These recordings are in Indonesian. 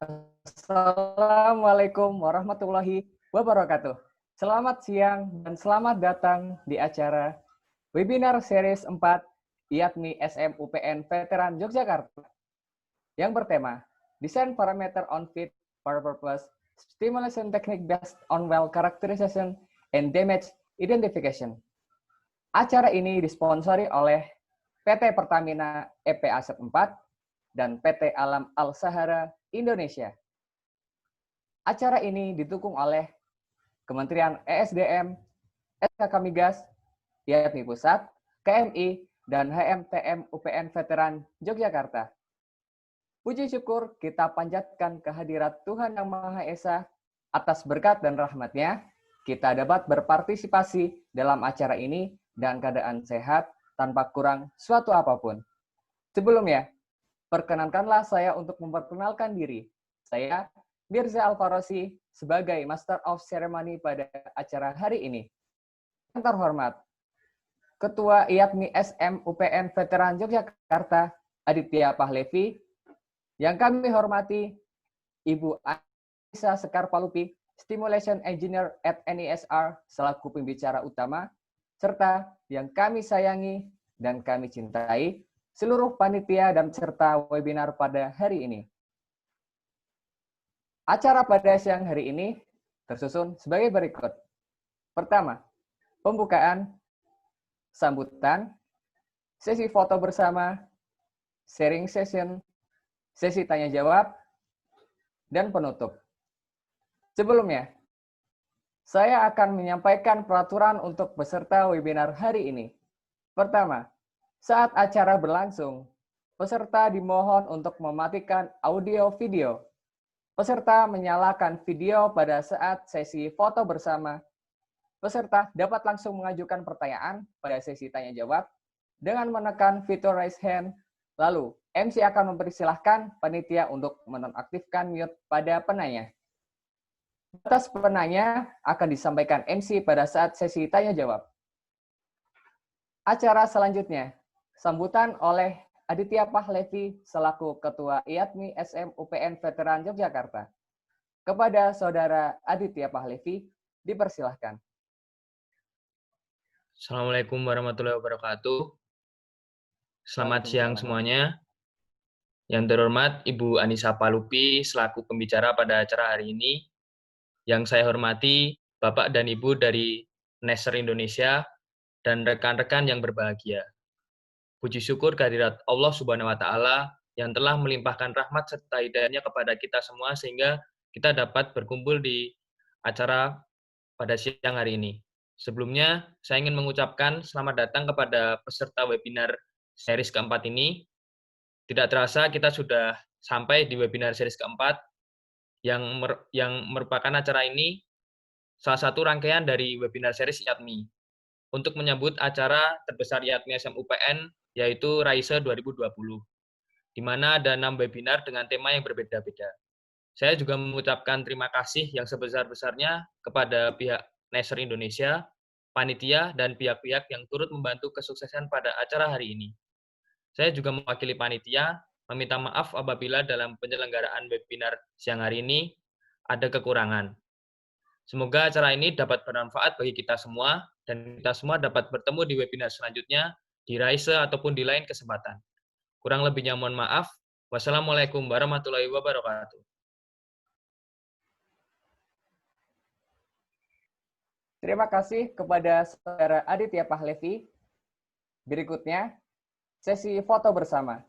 Assalamualaikum warahmatullahi wabarakatuh. Selamat siang dan selamat datang di acara webinar series 4 IATMI SMUPN Veteran Yogyakarta yang bertema Design Parameter on Fit for Purpose Stimulation Technique Based on Well Characterization and Damage Identification. Acara ini disponsori oleh PT Pertamina EP Aset 4 dan PT Alam Al-Sahara Indonesia. Acara ini didukung oleh Kementerian ESDM, SKK Migas, IATMI Pusat, KMI, dan HMTM UPN Veteran Yogyakarta. Puji syukur kita panjatkan kehadirat Tuhan Yang Maha Esa atas berkat dan rahmat-Nya, kita dapat berpartisipasi dalam acara ini dan keadaan sehat tanpa kurang suatu apapun. Sebelumnya, perkenankanlah saya untuk memperkenalkan diri. Saya Mirza Alfarosi sebagai Master of Ceremony pada acara hari ini. Yang terhormat, Ketua IATMI SMUPN Veteran Yogyakarta, Aditya Pahlevi. Yang kami hormati, Ibu Anissa Sekar Palupi, Stimulation Engineer at NISR, selaku pembicara utama, serta yang kami sayangi dan kami cintai, seluruh panitia dan peserta webinar pada hari ini. Acara pada siang hari ini tersusun sebagai berikut. Pertama, pembukaan, sambutan, sesi foto bersama, sharing session, sesi tanya-jawab, dan penutup. Sebelumnya, saya akan menyampaikan peraturan untuk peserta webinar hari ini. Pertama, saat acara berlangsung, peserta dimohon untuk mematikan audio-video. Peserta menyalakan video pada saat sesi foto bersama. Peserta dapat langsung mengajukan pertanyaan pada sesi tanya-jawab dengan menekan fitur raise hand. Lalu, MC akan mempersilahkan panitia untuk menonaktifkan mute pada penanya. Batas penanya akan disampaikan MC pada saat sesi tanya-jawab. Acara selanjutnya, sambutan oleh Aditya Pahlevi selaku Ketua IATMI SMUPN Veteran Yogyakarta. Kepada Saudara Aditya Pahlevi, dipersilahkan. Assalamualaikum warahmatullahi wabarakatuh. Selamat siang semuanya. Yang terhormat Ibu Anissa Palupi selaku pembicara pada acara hari ini. Yang saya hormati Bapak dan Ibu dari NESR Indonesia dan rekan-rekan yang berbahagia. Puji syukur kehadirat Allah Subhanahu wa Ta'ala yang telah melimpahkan rahmat serta hidayahnya kepada kita semua sehingga kita dapat berkumpul di acara pada siang hari ini. Sebelumnya, saya ingin mengucapkan selamat datang kepada peserta webinar series keempat ini. Tidak terasa kita sudah sampai di webinar series keempat yang merupakan acara ini salah satu rangkaian dari webinar series IATMI untuk menyambut acara terbesar IATMI SMUPN yaitu RAISE 2020, di mana ada 6 webinar dengan tema yang berbeda-beda. Saya juga mengucapkan terima kasih yang sebesar-besarnya kepada pihak NESR Indonesia, panitia, dan pihak-pihak yang turut membantu kesuksesan pada acara hari ini. Saya juga mewakili panitia, meminta maaf apabila dalam penyelenggaraan webinar siang hari ini ada kekurangan. Semoga acara ini dapat bermanfaat bagi kita semua, dan kita semua dapat bertemu di webinar selanjutnya, di RAISE ataupun di lain kesempatan. Kurang lebihnya mohon maaf. Wassalamualaikum warahmatullahi wabarakatuh. Terima kasih kepada Saudara Aditya Pahlevi. Berikutnya, sesi foto bersama.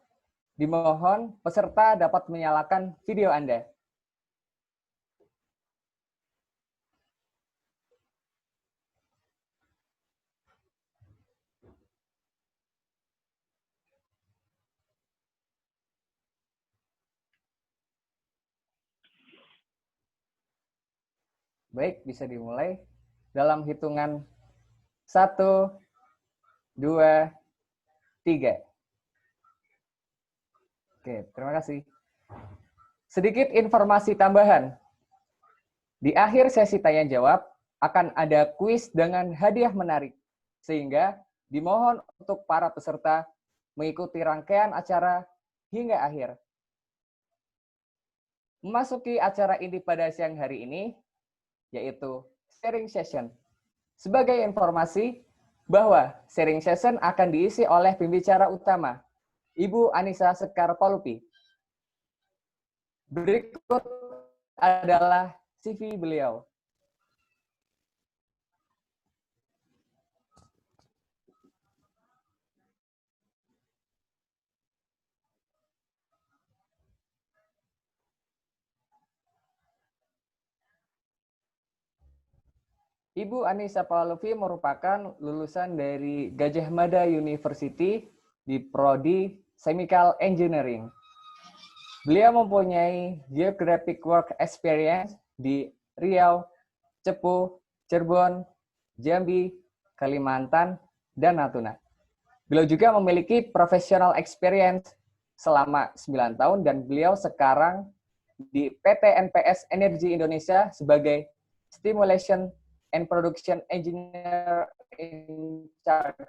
Dimohon peserta dapat menyalakan video Anda. Baik, bisa dimulai dalam hitungan 1, 2, 3. Oke, terima kasih. Sedikit informasi tambahan. Di akhir sesi tanya-jawab, akan ada kuis dengan hadiah menarik, sehingga dimohon untuk para peserta mengikuti rangkaian acara hingga akhir. memasuki acara inti pada siang hari ini, yaitu sharing session. Sebagai informasi bahwa sharing session akan diisi oleh pembicara utama, Ibu Anissa Sekar Palupi. Berikut adalah CV beliau. Ibu Anissa Palupi merupakan lulusan dari Gajah Mada University di Prodi Chemical Engineering. Beliau mempunyai geographic work experience di Riau, Cepu, Cirebon, Jambi, Kalimantan, dan Natuna. Beliau juga memiliki professional experience selama 9 tahun dan beliau sekarang di PT NPS Energi Indonesia sebagai Stimulation and Production Engineer in Charge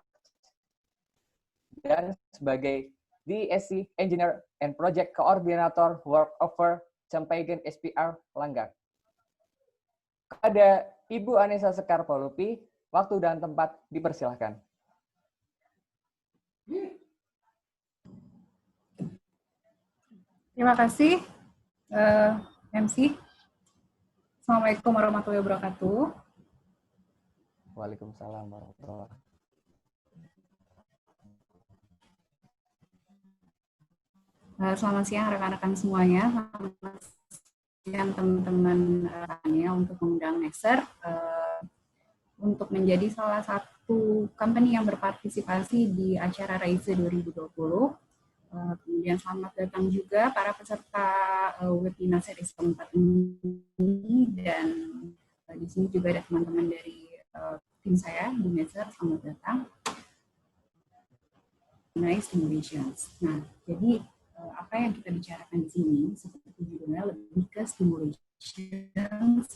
dan sebagai DSC Engineer and Project Coordinator Work Over Sampaikan SPR Langgar. Kepada Ibu Anissa Sekar Palupi, waktu dan tempat dipersilahkan. Terima kasih, MC. Assalamualaikum warahmatullahi wabarakatuh. Waalaikumsalam warahmatullahi wabarakatuh. Selamat siang rekan-rekan semuanya. Selamat siang teman-teman untuk mengundang Neser untuk menjadi salah satu company yang berpartisipasi di acara RAISE 2020. Kemudian selamat datang juga para peserta webinar series keempat ini, dan di sini juga ada teman-teman dari tim saya di Neser. Selamat datang. Nice stimulations. Nah, jadi apa yang kita bicarakan di sini seperti judulnya lebih ke stimulations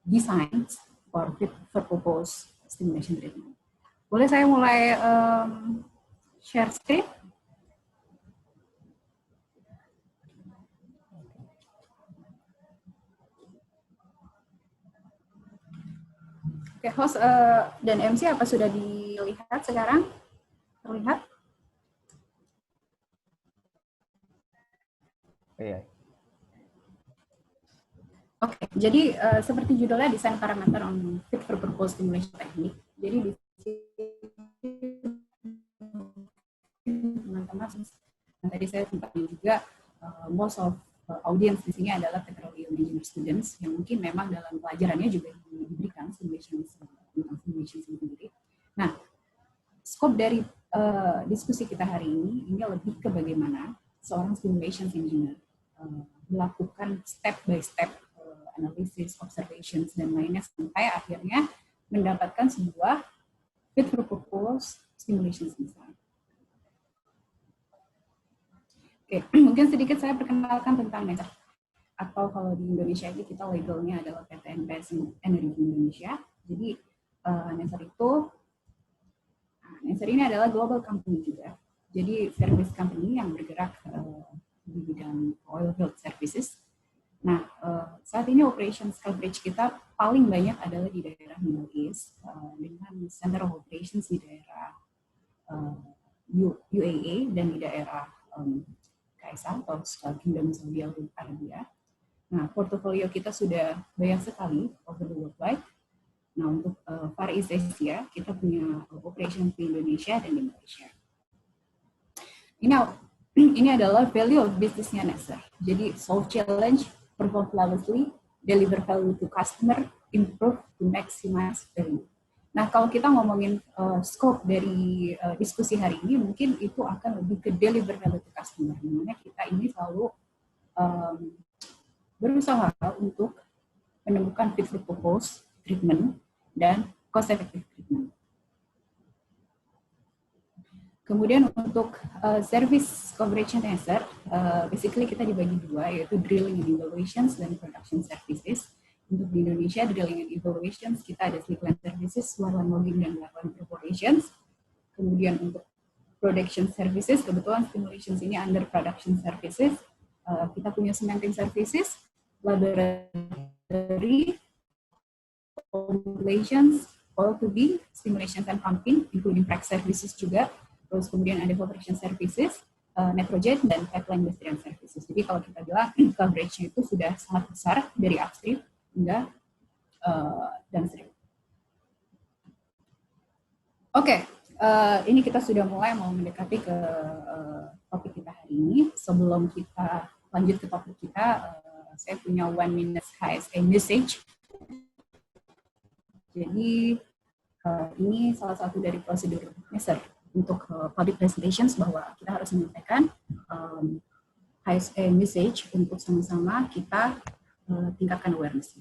designs for fit for purpose stimulation treatment. Boleh saya mulai share screen? Oke, host dan MC apa sudah dilihat sekarang? Terlihat? Iya. Oke, jadi seperti judulnya desain parameter on fit for purpose stimulation technique. Jadi di sini teman-teman tadi saya sempat juga most of audience di sini adalah petroleum engineer students yang mungkin memang dalam pelajarannya juga diberikan stimulation sendiri. Nah, scope dari diskusi kita hari ini lebih ke bagaimana seorang stimulation engineer melakukan step by step analisis, observations, dan lainnya sampai akhirnya mendapatkan sebuah fit for purpose stimulation design. Oke, mungkin sedikit saya perkenalkan tentang Neser. Atau kalau di Indonesia ini kita legalnya adalah PT NPS Energi Indonesia. Jadi Neser ini adalah global company juga. Jadi service company yang bergerak di bidang oil field services. Nah, saat ini operations coverage kita paling banyak adalah di daerah Middle East dengan center of operations di daerah UAE dan di daerah KSA atau Kingdom Saudi Arabia. Nah, portofolio kita sudah banyak sekali over the worldwide. Nah, untuk Far East Asia, kita punya operations di Indonesia dan di Malaysia. Ini adalah value of business-nya Neser. Jadi, solve challenge, perform flawlessly, deliver value to customer, improve to maximize value. Nah, kalau kita ngomongin scope dari diskusi hari ini, mungkin itu akan lebih ke deliver value to customer. Dimana kita ini selalu berusaha untuk menemukan fit for purpose treatment dan cost effective treatment. Kemudian untuk service coverage Neser, basically kita dibagi dua, yaitu drilling and evaluations dan production services. Untuk di Indonesia, drilling and evaluations, kita ada slickline services, wireline logging, dan wireline preparations. Kemudian untuk production services, kebetulan stimulation ini under production services. Kita punya cementing services, laboratory, formulations, oil to be, stimulation and pumping, including frac services juga. Terus kemudian ada evaporation services, nitrogen, dan pipeline industrial services. Jadi kalau kita bilang coverage-nya itu sudah sangat besar dari upstream hingga downstream. Oke, ini kita sudah mulai mau mendekati ke topik kita hari ini. Sebelum kita lanjut ke topik kita, saya punya 1 minute HSE message. Jadi ini salah satu dari prosedur measure untuk public presentations, bahwa kita harus menyampaikan HSE message untuk sama-sama kita tingkatkan awareness.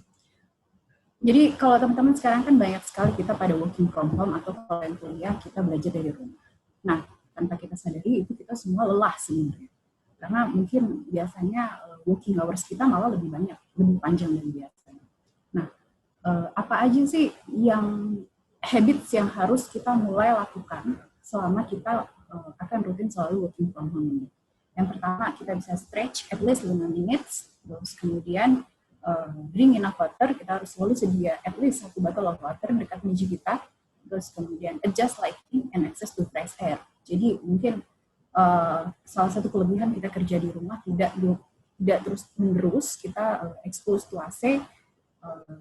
Jadi kalau teman-teman sekarang kan banyak sekali kita pada working from home atau kalau yang kuliah kita belajar dari rumah. Nah, tanpa kita sadari itu kita semua lelah sebenarnya. Karena mungkin biasanya working hours kita malah lebih banyak, lebih panjang dari biasanya. Nah, apa aja sih yang habits yang harus kita mulai lakukan selama kita akan rutin selalu working from home ini? Yang pertama, kita bisa stretch at least 5 minutes, terus kemudian drink enough water, kita harus selalu sedia at least 1 bottle of water dekat meja kita, terus kemudian adjust lighting and access to fresh air. Jadi mungkin salah satu kelebihan kita kerja di rumah tidak terus-menerus kita expose to AC,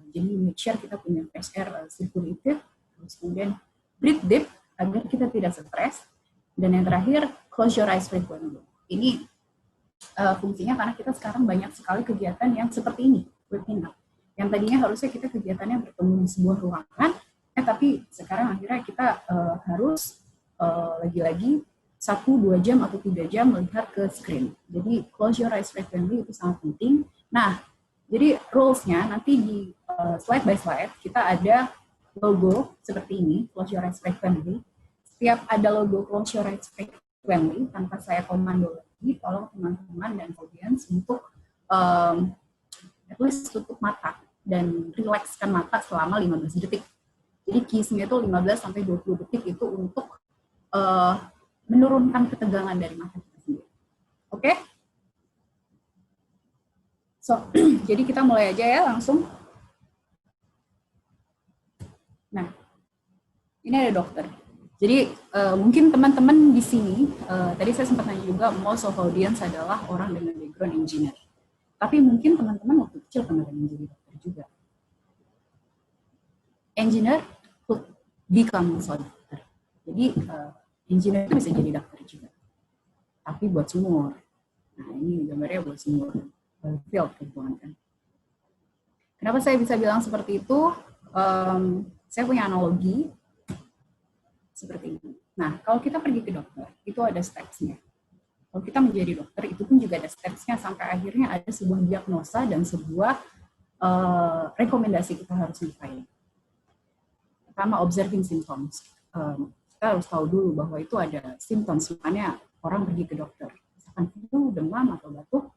jadi make sure kita punya fresh air circulated, terus kemudian breathe deep agar kita tidak stres, dan yang terakhir close your eyes frequently. Ini fungsinya karena kita sekarang banyak sekali kegiatan yang seperti ini, webinar. Yang tadinya harusnya kita kegiatannya bertemu di sebuah ruangan, tapi sekarang akhirnya kita harus lagi-lagi 1-2 jam atau 3 jam melihat ke screen. Jadi close your eyes frequently itu sangat penting. Nah, jadi rules-nya nanti di slide by slide kita ada logo seperti ini, close your eyes frequently. Setiap ada logo close your eyes frequently, tanpa saya komando lagi, tolong teman-teman dan audiens untuk at least tutup mata dan relaxkan mata selama 15 detik. Jadi keys-nya itu 15-20 detik itu untuk menurunkan ketegangan dari mata kita sendiri. Oke? So, jadi kita mulai aja ya langsung. Nah, ini ada dokter. Jadi mungkin teman-teman di sini, tadi saya sempat nanya juga, most of audience adalah orang dengan background engineer. Tapi mungkin teman-teman waktu kecil pernah jadi dokter juga. Engineer could become also dokter. Jadi engineer itu bisa jadi dokter juga. Tapi buat sumur. Nah ini gambarnya buat sumur. Field kan. Kenapa saya bisa bilang seperti itu? Saya punya analogi seperti ini. Nah, kalau kita pergi ke dokter, itu ada steps-nya. Kalau kita menjadi dokter, itu pun juga ada steps-nya sampai akhirnya ada sebuah diagnosa dan sebuah rekomendasi kita harus lupain. Pertama, observing symptoms. Kita harus tahu dulu bahwa itu ada symptoms, makanya orang pergi ke dokter. Misalkan flu, demam, atau batuk.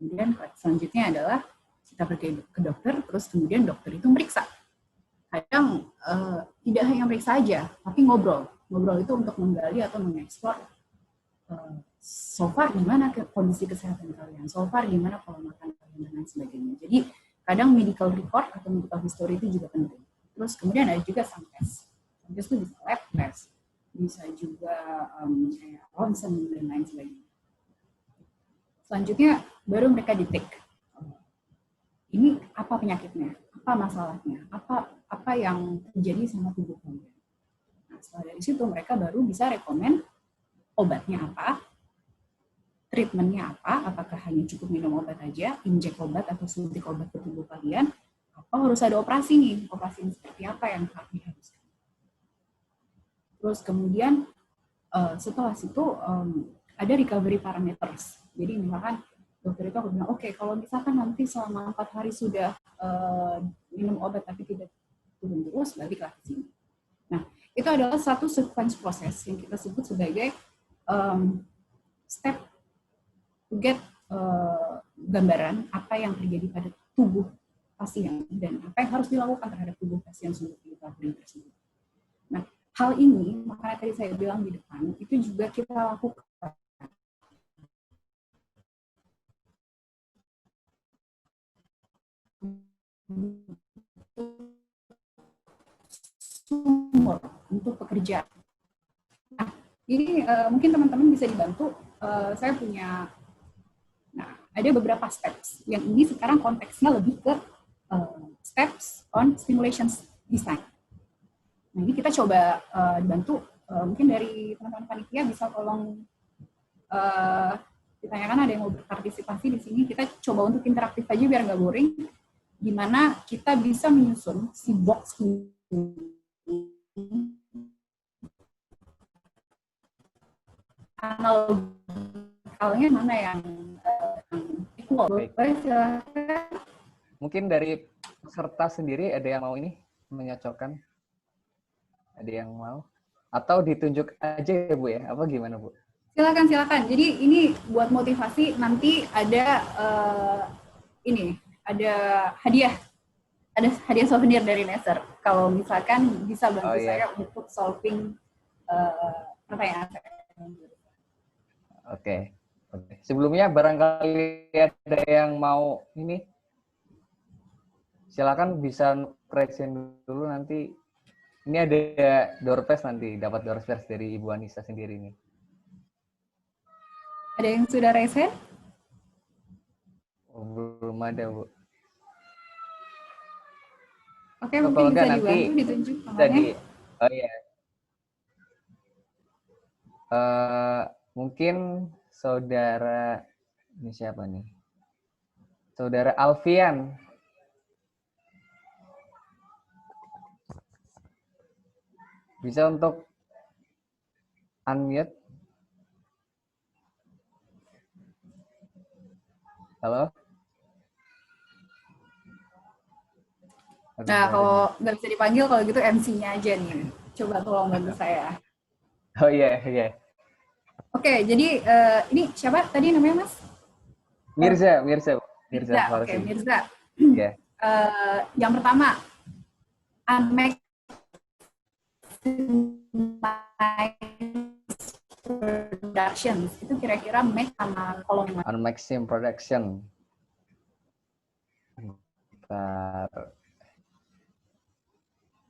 Kemudian selanjutnya adalah kita pergi ke dokter, terus kemudian dokter itu meriksa. Kadang tidak hanya meriksa aja, tapi ngobrol. Ngobrol itu untuk menggali atau mengeksplor so far gimana kondisi kesehatan kalian, so far gimana pola makan kalian, dan lain sebagainya. Jadi kadang medical record atau medical history itu juga penting. Terus kemudian ada juga some test. Some test itu bisa lab test, bisa juga kayak ronsen dan lain sebagainya. Selanjutnya baru mereka detect. Ini apa penyakitnya, apa masalahnya, apa yang terjadi sama tubuh kalian. Nah, setelah dari situ mereka baru bisa rekomen obatnya apa, treatmentnya apa, apakah hanya cukup minum obat aja, injek obat atau suntik obat ke tubuh kalian, apa harus ada operasi nih, operasi seperti apa yang harus diharuskan. Terus kemudian setelah situ ada recovery parameters. Jadi misalkan dokter itu aku bilang, oke, kalau misalkan nanti selama 4 hari sudah minum obat tapi tidak turun terus, baliklah ke sini. Nah, itu adalah satu sequence proses yang kita sebut sebagai step to get gambaran apa yang terjadi pada tubuh pasien dan apa yang harus dilakukan terhadap tubuh pasien untuk recovery tersebut. Nah, hal ini, makanya tadi saya bilang di depan, itu juga kita lakukan. Sumur untuk pekerjaan. Nah, ini mungkin teman-teman bisa dibantu. Saya punya, ada beberapa steps. Yang ini sekarang konteksnya lebih ke steps on stimulation design. Nah, ini kita coba dibantu. Mungkin dari teman-teman panitia bisa tolong ditanyakan, ada yang mau berpartisipasi di sini. Kita coba untuk interaktif aja biar nggak boring. Gimana kita bisa menyusun si box ini analogikalnya mana yang equal. Mungkin dari peserta sendiri ada yang mau ini menyocokkan? Ada yang mau? Atau ditunjuk aja ya Bu ya? Apa gimana Bu? Silakan. Jadi ini buat motivasi, nanti ada ada hadiah. Ada hadiah souvenir dari Neser. Kalau misalkan bisa bantu saya untuk solving pertanyaan saya. Oke. Sebelumnya barangkali ada yang mau ini, silakan bisa present dulu nanti. Ini ada door prize nanti, dapat door prize dari Ibu Anissa sendiri nih. Ada yang sudah resen? Oh, belum ada Bu. Oke, mungkin bisa dibantu ditunjuk namanya. Oh iya. Mungkin saudara, ini siapa nih? Saudara Alfian. Bisa untuk unmute? Halo? Nah, kalau nggak bisa dipanggil, kalau gitu MC-nya aja nih. Coba tolong bantu saya. Oh iya. Oke, jadi ini siapa tadi namanya, Mas? Mirza. Oke, Mirza. Yeah. Yang pertama, production itu kira-kira make sama kolom mana? Unmaxim production.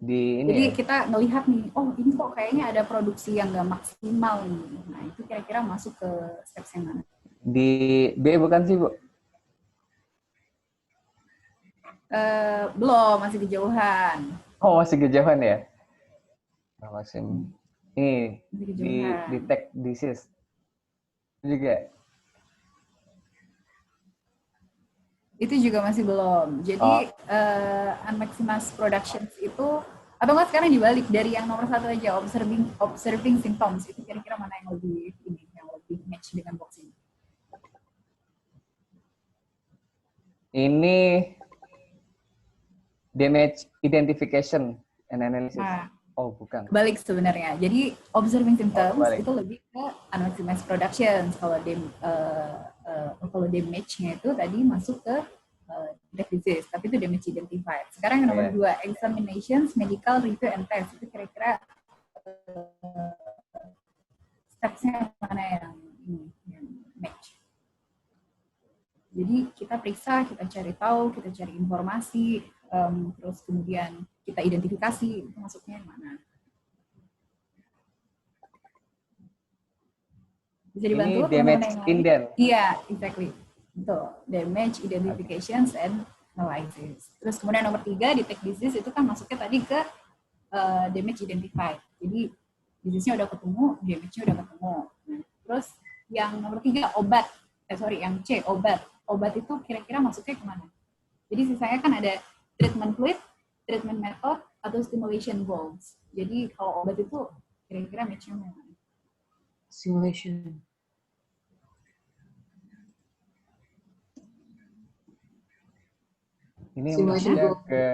Jadi kita melihat nih, oh ini kok kayaknya ada produksi yang nggak maksimal nih. Nah itu kira-kira masuk ke steps yang mana? Di B bukan sih Bu? Belum, masih kejauhan. Oh masih kejauhan ya? Maksim. Ini di tech disease juga. Itu juga masih belum. Jadi unmaximized productions itu, atau nggak sekarang dibalik dari yang nomor 1 aja, observing symptoms, itu kira-kira mana yang lebih match dengan box ini? Ini damage identification and analysis. Oh bukan. Balik sebenarnya. Jadi observing symptoms itu lebih ke unmaximized productions. Kalau damage-nya itu tadi masuk ke disease, tapi itu damage identified. Sekarang yang nomor 2, examinations, medical review and test. Itu kira-kira steps-nya mana yang match. Jadi kita periksa, kita cari tahu, kita cari informasi, terus kemudian kita identifikasi itu masuknya yang mana. Bisa dibantu? Ini damage indent. Iya, exactly. Betul. Damage identifications and analysis. Terus kemudian nomor 3 di tech disease itu kan masuknya tadi ke damage identified. Jadi disease-nya udah ketemu, damage-nya udah ketemu. Nah, terus yang nomor 3 obat. Yang C obat. Obat itu kira-kira masuknya kemana? Jadi sisanya kan ada treatment fluid, treatment method, atau stimulation goals. Jadi kalau obat itu kira-kira match-nya mana? Simulation. Ini masih ke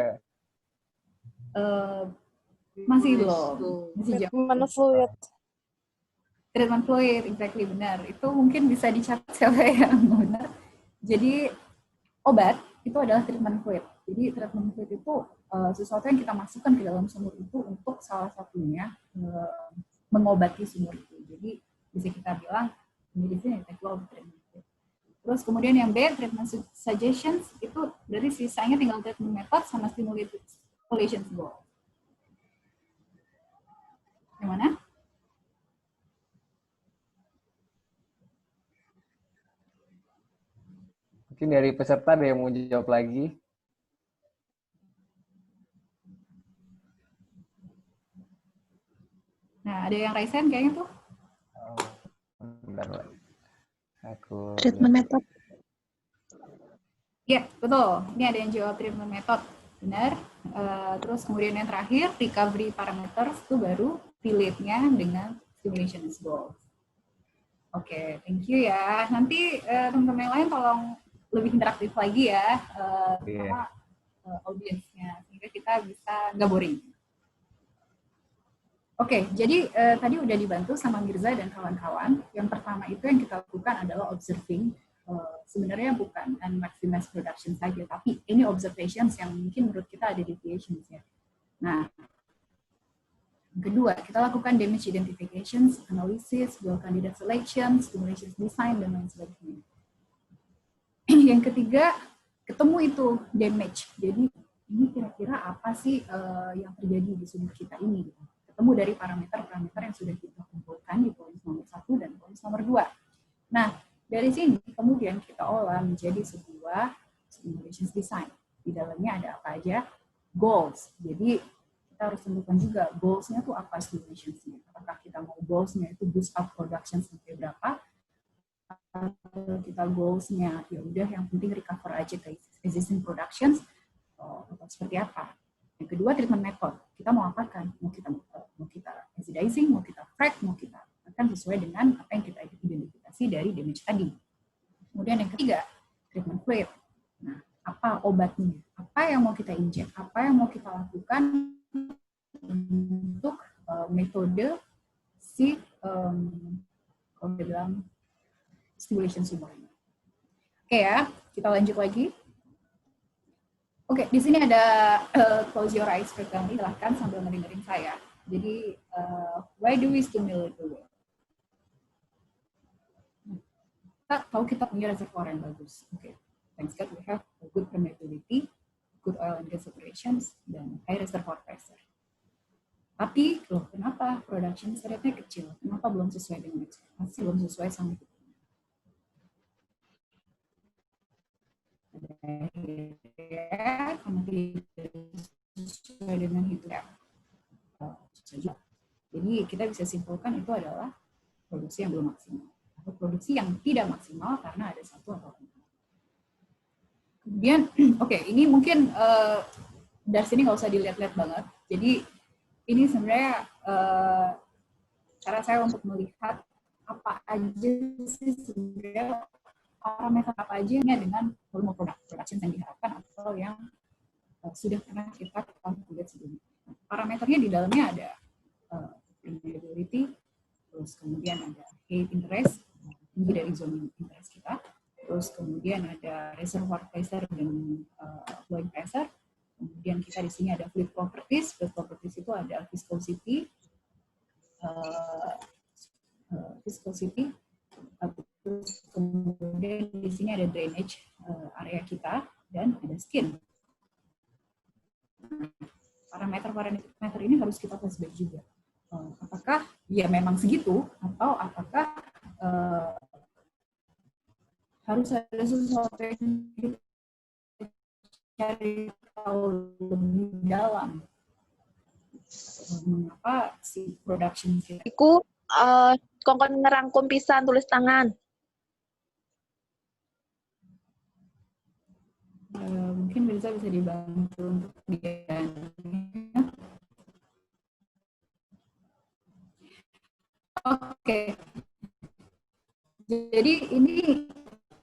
masih belum. Masih jauh. Treatment fluid. Treatment fluid, exactly, benar. Itu mungkin bisa dicatat siapa yang benar. Jadi obat itu adalah treatment fluid. Jadi treatment fluid itu sesuatu yang kita masukkan ke dalam sumur itu untuk salah satunya mengobati sumur itu. Jadi bisa kita bilang medicine effectual treatment. Terus kemudian yang B, treatment suggestions, itu dari sisanya tinggal treatment method sama stimulation goal. Yang mana? Mungkin dari peserta ada yang mau jawab lagi. Nah, ada yang raise hand kayaknya tuh. Bentar, aku Treatment method. Iya, betul. Ini ada yang jawab treatment method. Benar. Terus kemudian yang terakhir, recovery parameters, itu baru relate-nya dengan stimulation goals. Oke, thank you ya. Nanti teman-teman yang lain tolong lebih interaktif lagi ya sama audiensnya, sehingga kita bisa nggak boring. Oke, jadi tadi udah dibantu sama Mirza dan kawan-kawan. Yang pertama itu yang kita lakukan adalah observing. Sebenarnya bukan maximize production saja, tapi ini observations yang mungkin menurut kita ada deviations ya. Nah, yang kedua, kita lakukan damage identifications, analysis, goal candidate selection, stimulation design, dan lain sebagainya. Yang ketiga, ketemu itu damage. Jadi, ini kira-kira apa sih yang terjadi di sumur kita ini? Ketemu dari parameter-parameter yang sudah kita kumpulkan di poin nomor 1 dan poin nomor 2. Nah, dari sini kemudian kita olah menjadi sebuah stimulation design. Di dalamnya ada apa aja? Goals. Jadi, kita harus tentukan juga goals-nya tuh apa stimulation-nya. Apakah kita mau goals-nya itu boost up production sampai berapa? Atau kita goals-nya ya udah yang penting recover aja ke existing productions atau seperti apa? Yang kedua, treatment method. Kita mau apakan? Mau kita acidizing, mau kita frack, mau kita akan sesuai dengan apa yang kita identifikasi dari damage tadi. Kemudian yang ketiga, treatment fluid. Nah, apa obatnya? Apa yang mau kita injek? Apa yang mau kita lakukan untuk metode si kalau kita bilang stimulation sumur ini. Oke ya, kita lanjut lagi. Oke, di sini ada close your eyes frequently, silahkan sambil ngedengerin saya. Jadi, why do we stimulate the well? Kita tahu kita punya reservoir yang bagus. Oke, thanks God we have a good permeability, good oil and gas operations, dan high reservoir pressure. Tapi, loh, kenapa production rate-nya kecil? Kenapa belum sesuai dengan ekspektasi, belum sesuai sama itu? Karena tidak sesuai dengan itu ya. Jadi, kita bisa simpulkan itu adalah produksi yang belum maksimal. Atau produksi yang tidak maksimal karena ada satu atau lain. Kemudian, oke, ini mungkin dari sini nggak usah dilihat-lihat banget. Jadi, ini sebenarnya cara saya untuk melihat apa aja sih sebenarnya parameter apa aja dengan volume production yang diharapkan atau yang sudah pernah kita lihat sebelumnya. Parameternya di dalamnya ada permeability, terus kemudian ada height interest, tinggi dari zona interest kita, terus kemudian ada reservoir pressure dan flowing pressure. Kemudian kita di sini ada fluid properties. Fluid properties itu ada viscosity, terus kemudian di sini ada drainage area kita dan ada skin. Parameter ini harus kita flashback juga. Apakah ya memang segitu atau apakah harus ada sesuatu yang kita cari tahu lebih dalam mengapa si production kita. Iku kongkon ngerangkum pisan tulis tangan. Mungkin bisa dibantu untuk dia. Oke. Jadi ini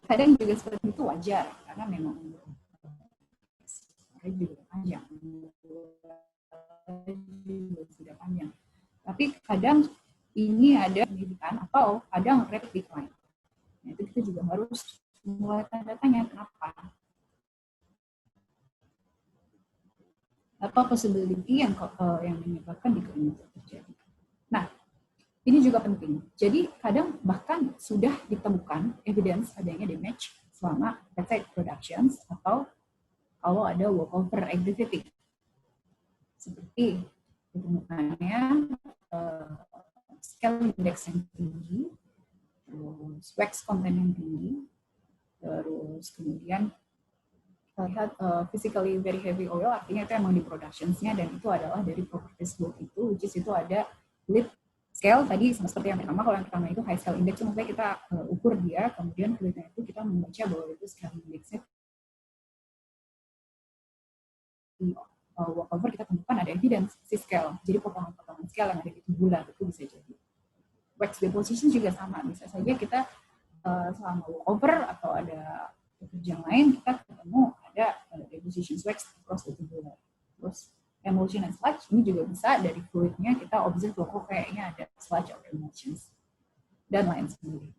kadang juga seperti itu wajar karena memang juga panjang, sudah panjang. Tapi kadang ini ada pendidikan atau kadang rapid decline. Nah, itu kita juga harus mulai tanda tanya kenapa. possibility yang menyebabkan decline itu terjadi. Nah, ini juga penting. Jadi kadang bahkan sudah ditemukan evidence adanya damage selama let's say productions atau kalau ada walkover activity. Seperti ditemukannya scale index yang tinggi, terus wax content yang tinggi, terus kemudian kita lihat physically very heavy oil, artinya itu emang di productions-nya, dan itu adalah dari properties book itu, which is itu ada lip scale tadi seperti yang pertama. Kalau yang pertama itu high scale index, maksudnya kita ukur dia, kemudian kulitnya itu kita membaca bahwa itu scale index-nya di walkover kita temukan ada evidence si scale, jadi potongan-potongan scale yang ada di tubulan itu bisa jadi. Wax deposition juga sama, bisa saja kita selama walkover atau ada pekerjaan lain kita ketemu ada deposition wax across the tubular. Terus emulsion and sludge ini juga bisa dari fluidnya kita observe kok kayaknya ada sludge or emulsions dan lain sebagainya.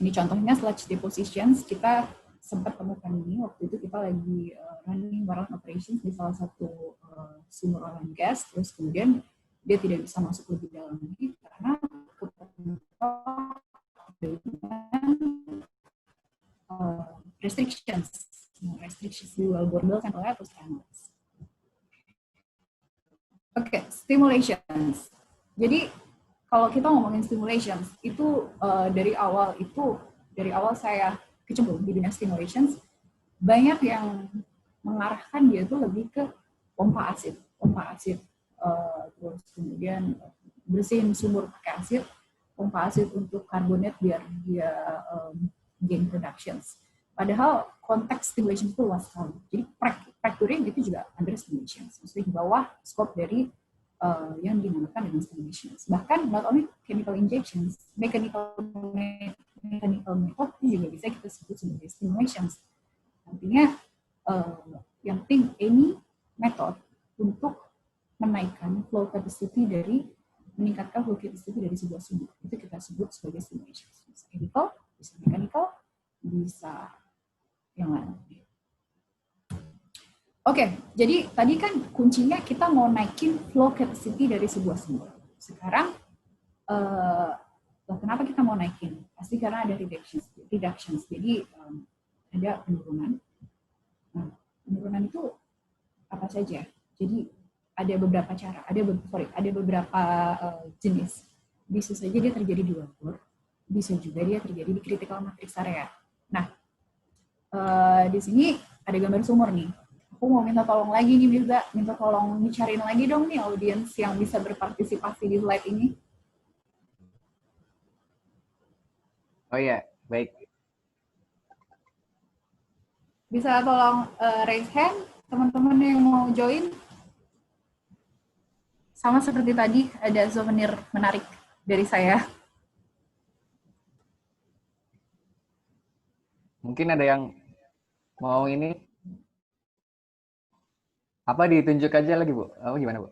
Ini contohnya sludge depositions, kita sempat temukan ini waktu itu kita lagi running barrel operations di salah satu sumur oil and gas, terus kemudian dia tidak bisa masuk lebih dalam lagi karena restrictions di well bordel sampelnya atau strands. Oke, stimulations. Jadi kalau kita ngomongin stimulations itu dari awal saya kecemplung di dunia stimulations, banyak yang mengarahkan dia tuh lebih ke pompa asid, terus kemudian bersihin sumur pakai asid, pompa asid untuk karbonat biar dia gain productions. Padahal konteks stimulation itu luas sekali. Jadi fracturing itu juga under stimulations, maksudnya di bawah scope dari yang dinamakan dengan stimulations. Bahkan not only chemical injections, mechanical method itu juga bisa kita sebut sebagai stimulations. Artinya yang penting any method untuk menaikkan flow capacity meningkatkan flow capacity dari sebuah sumber itu kita sebut sebagai stimulations. Bisa chemical, bisa mechanical, bisa yang lain. Oke, jadi tadi kan kuncinya kita mau naikin flow capacity dari sebuah sumber. Sekarang kenapa kita mau naikin? Pasti karena ada reductions. Jadi ada penurunan. Nah, penurunan itu apa saja? Jadi ada beberapa cara, ada beberapa jenis. Bisa saja dia terjadi di wellbore, bisa juga dia terjadi di critical matrix area. Nah, di sini ada gambar sumur nih. Aku mau minta tolong lagi nih, minta tolong dicariin lagi dong nih audiens yang bisa berpartisipasi di slide ini. Oh iya, baik. Bisa tolong raise hand teman-teman yang mau join. Sama seperti tadi, ada souvenir menarik dari saya. Mungkin ada yang mau ini. Apa ditunjuk aja lagi, Bu? Oh, gimana, Bu?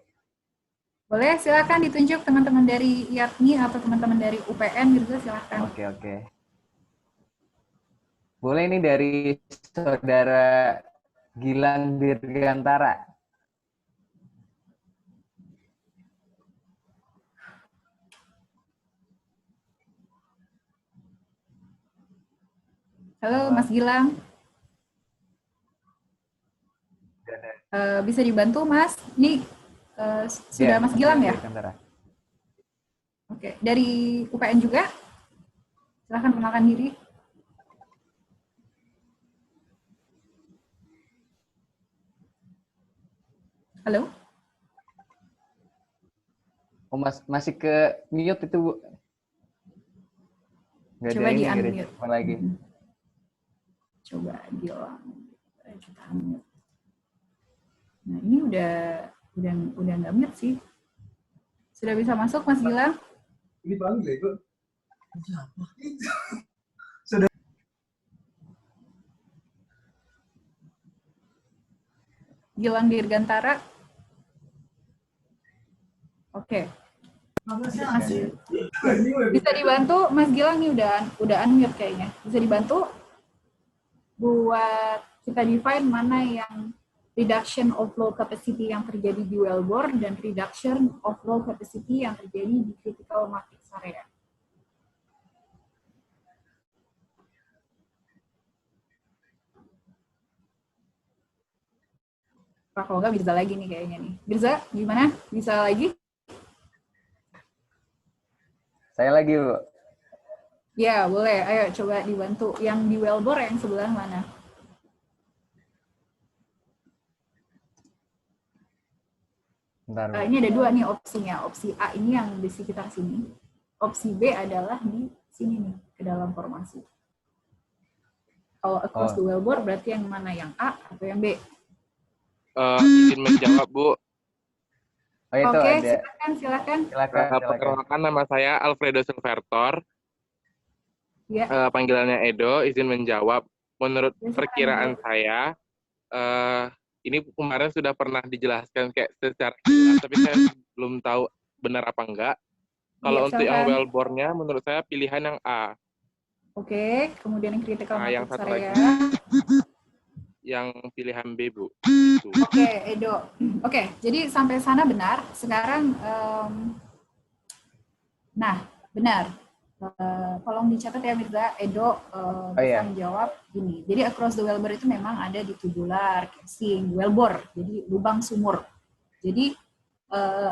Boleh, silakan ditunjuk teman-teman dari IATMI atau teman-teman dari UPN gitu, silakan. Oke. Boleh ini dari Saudara Gilang Dirgantara. Halo, Mas Gilang. Bisa dibantu, Mas? Ini sudah Mas Gilang ya? Oke, dari UPN juga? Silahkan kenalkan diri. Halo? Oh, masih ke mute itu, Bu. Nggak Coba ada di-unmute. Lagi. Coba Gilang. Kita unmute. Nah, ini udah nggak mute sih. Sudah bisa masuk, Mas Gilang? Ini paling Lego. Gilang Dirgantara. Oke. Bisa dibantu, Mas Gilang nih udah unmute kayaknya. Bisa dibantu buat kita define mana yang reduction of low capacity yang terjadi di wellbore dan reduction of low capacity yang terjadi di critical matrix area. Pak, kalau nggak Mirza lagi nih kayaknya nih. Mirza, gimana? Bisa lagi? Saya lagi, Bu. Ya, boleh. Ayo coba dibantu. Yang di wellbore yang sebelah mana? Bentar, Bu. Ini ada dua nih opsinya. Opsi A ini yang di sekitar sini. Opsi B adalah di sini nih, ke dalam formasi. Kalau across the wellbore berarti yang mana? Yang A atau yang B? Izin menjawab, Bu. Oh, itu Oke, ada. silakan. Perkenalkan, nama saya Alfredo Silvertor. Ya. Panggilannya Edo. Izin menjawab. Menurut Ya, perkiraan saya, ini kemarin sudah pernah dijelaskan kayak secara jelas, tapi saya belum tahu benar apa enggak. Kalau untuk yang wellbore-nya, menurut saya pilihan yang A. Oke, kemudian yang critical yang matrix satu area. lagi, yang pilihan B, Bu. Oke, Edo. Oke, jadi sampai sana benar. Sekarang, nah, benar. Tolong dicatat ya Mirza, Edo bisa menjawab gini. Jadi across the wellbore itu memang ada di tubular, casing, wellbore, jadi lubang sumur. Jadi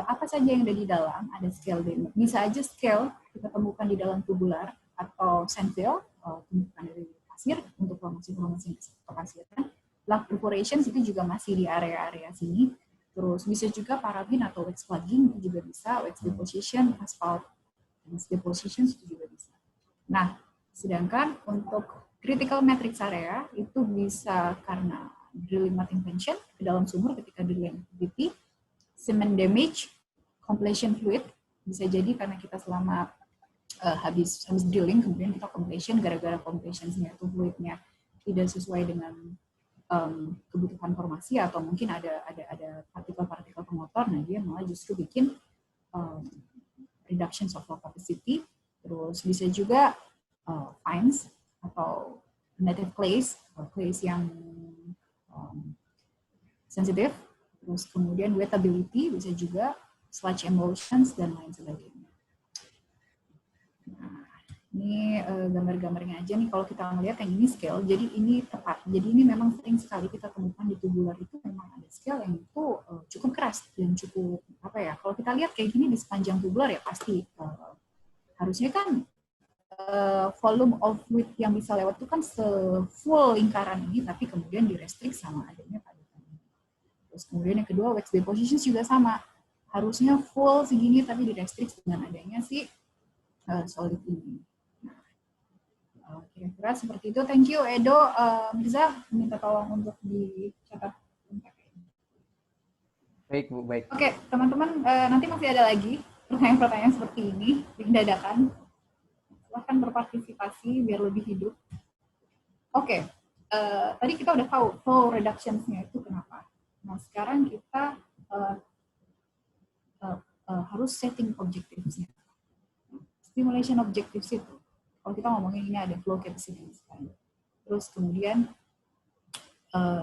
apa saja yang ada di dalam, ada scale demo. Bisa aja scale kita temukan di dalam tubular atau sandfill, tumbukan dari pasir untuk formasi-formasi kepasiran. Log perforations itu juga masih di area-area sini. Terus bisa juga parabin atau wax plugging itu juga bisa, wax deposition, asphalt deposition itu juga bisa. Nah, sedangkan untuk critical matrix area itu bisa karena drilling mud invention ke dalam sumur ketika drilling activity, cement damage, completion fluid, bisa jadi karena kita selama habis drilling kemudian kita completion, gara-gara completion-nya itu fluidnya tidak sesuai dengan kebutuhan formasi atau mungkin ada partikel-partikel pengotor, nah dia malah justru bikin reduction of low capacity. Terus bisa juga fines atau native clays, clays yang sensitif. Terus kemudian wettability bisa juga, sludge emulsions dan lain sebagainya. Nah, ini gambar-gambarnya aja nih kalau kita melihat yang ini scale, jadi ini tepat. Jadi ini memang sering sekali kita temukan di tubular itu memang ada scale yang itu cukup keras dan cukup apa ya? Kalau kita lihat kayak gini di sepanjang tubular ya pasti harusnya kan volume of fluid yang bisa lewat itu kan se-full lingkaran ini, tapi kemudian direstrik sama adanya padatan. Terus kemudian yang kedua wax deposition juga sama, harusnya full segini tapi direstrik dengan adanya si solid ini. Kira-kira seperti itu. Thank you, Edo. Mirza, minta tolong untuk dicatat. Baik, Bu. Baik. Oke, teman-teman, nanti masih ada lagi pertanyaan-pertanyaan seperti ini yang dadakan. Silahkan berpartisipasi biar lebih hidup. Oke, tadi kita udah tahu flow reductions-nya itu kenapa. Nah, sekarang kita harus setting objectives-nya. Stimulation objectives itu. Kalau kita ngomongin ini ada flow capacity sekarang. Terus kemudian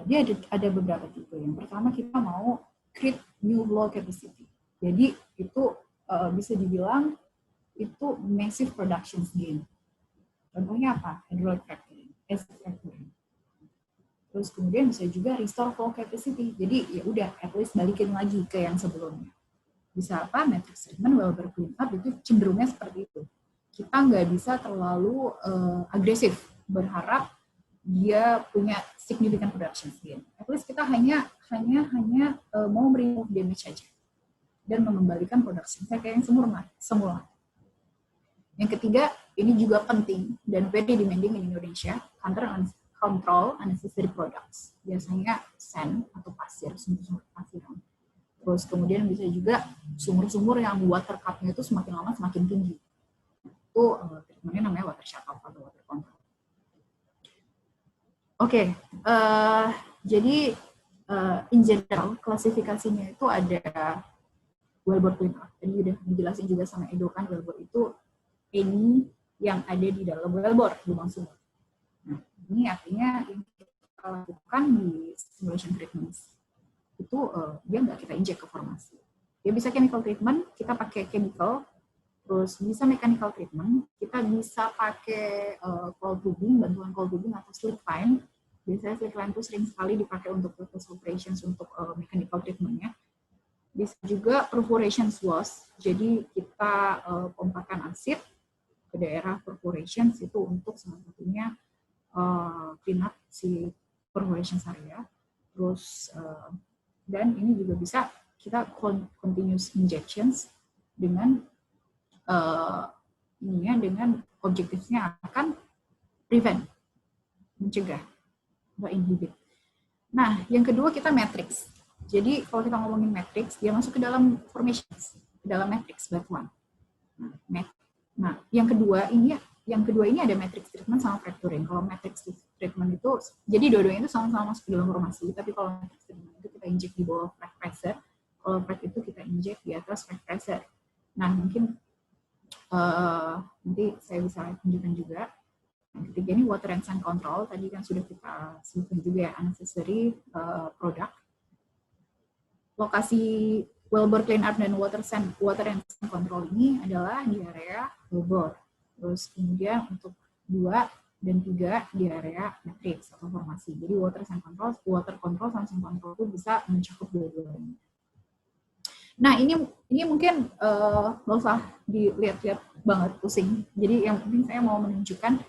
dia ada beberapa tipe. Yang pertama kita mau create new flow capacity. Jadi itu bisa dibilang itu massive production gain. Contohnya apa? Hydraulic fracturing, acid fracturing. Terus kemudian bisa juga restore flow capacity. Jadi ya udah, at least balikin lagi ke yang sebelumnya. Bisa apa? Matrix treatment, wellbore clean up itu cenderungnya seperti itu. Kita nggak bisa terlalu agresif berharap dia punya significant production gain. At least kita hanya mau remove damage saja dan mengembalikan production kayak yang semula. Yang ketiga, ini juga penting dan very demanding in Indonesia, control unnecessary products. Biasanya sand atau pasir, sumur-sumur pasiran. Terus kemudian bisa juga sumur-sumur yang water cut-nya itu semakin lama semakin tinggi. Itu treatmentnya namanya water shut-off atau water control. Oke, jadi in general klasifikasinya itu ada wellbore clean up. Tadi udah dijelasin juga sama Edo kan, wellbore itu ini yang ada di dalam wellbore, lubang sumur. Nah, ini artinya yang kita lakukan di stimulation treatment itu dia nggak kita injek ke formasi. Dia bisa chemical treatment, kita pakai chemical, terus bisa mechanical treatment, kita bisa pakai cold tubing, bantuan cold tubing atau slit line. Biasanya slit line itu sering sekali dipakai untuk process operations untuk mechanical treatment-nya. Bisa juga perforation wash, jadi kita pompakan asid ke daerah perforations itu untuk salah satunya clean up si perforation area. Terus dan ini juga bisa kita continuous injections dengan dengan objektifnya akan prevent, mencegah atau inhibit. Nah, yang kedua kita matrix. Jadi kalau kita ngomongin matrix, dia masuk ke dalam formations, ke dalam matrix batuan. Nah, yang kedua ini ada matrix treatment sama fracturing. Kalau matrix treatment itu, jadi dua-duanya itu sama-sama masuk ke dalam formasi, tapi kalau matrix treatment itu kita injek di bawah frag pressure, kalau frag itu kita injek di atas frag pressure. Nah, mungkin nanti saya bisa tunjukkan juga. Yang ketiga ini water and sand control, tadi kan sudah kita sebutkan juga ya, unnecessary product. Lokasi wellbore cleanup dan water and sand control ini adalah di area wellbore. Terus kemudian untuk 2 dan 3 di area matrix atau formasi. Jadi water control sama sand control itu bisa mencakup dua-duanya. Nah, ini mungkin nggak usah dilihat-lihat banget pusing. Jadi yang penting saya mau menunjukkan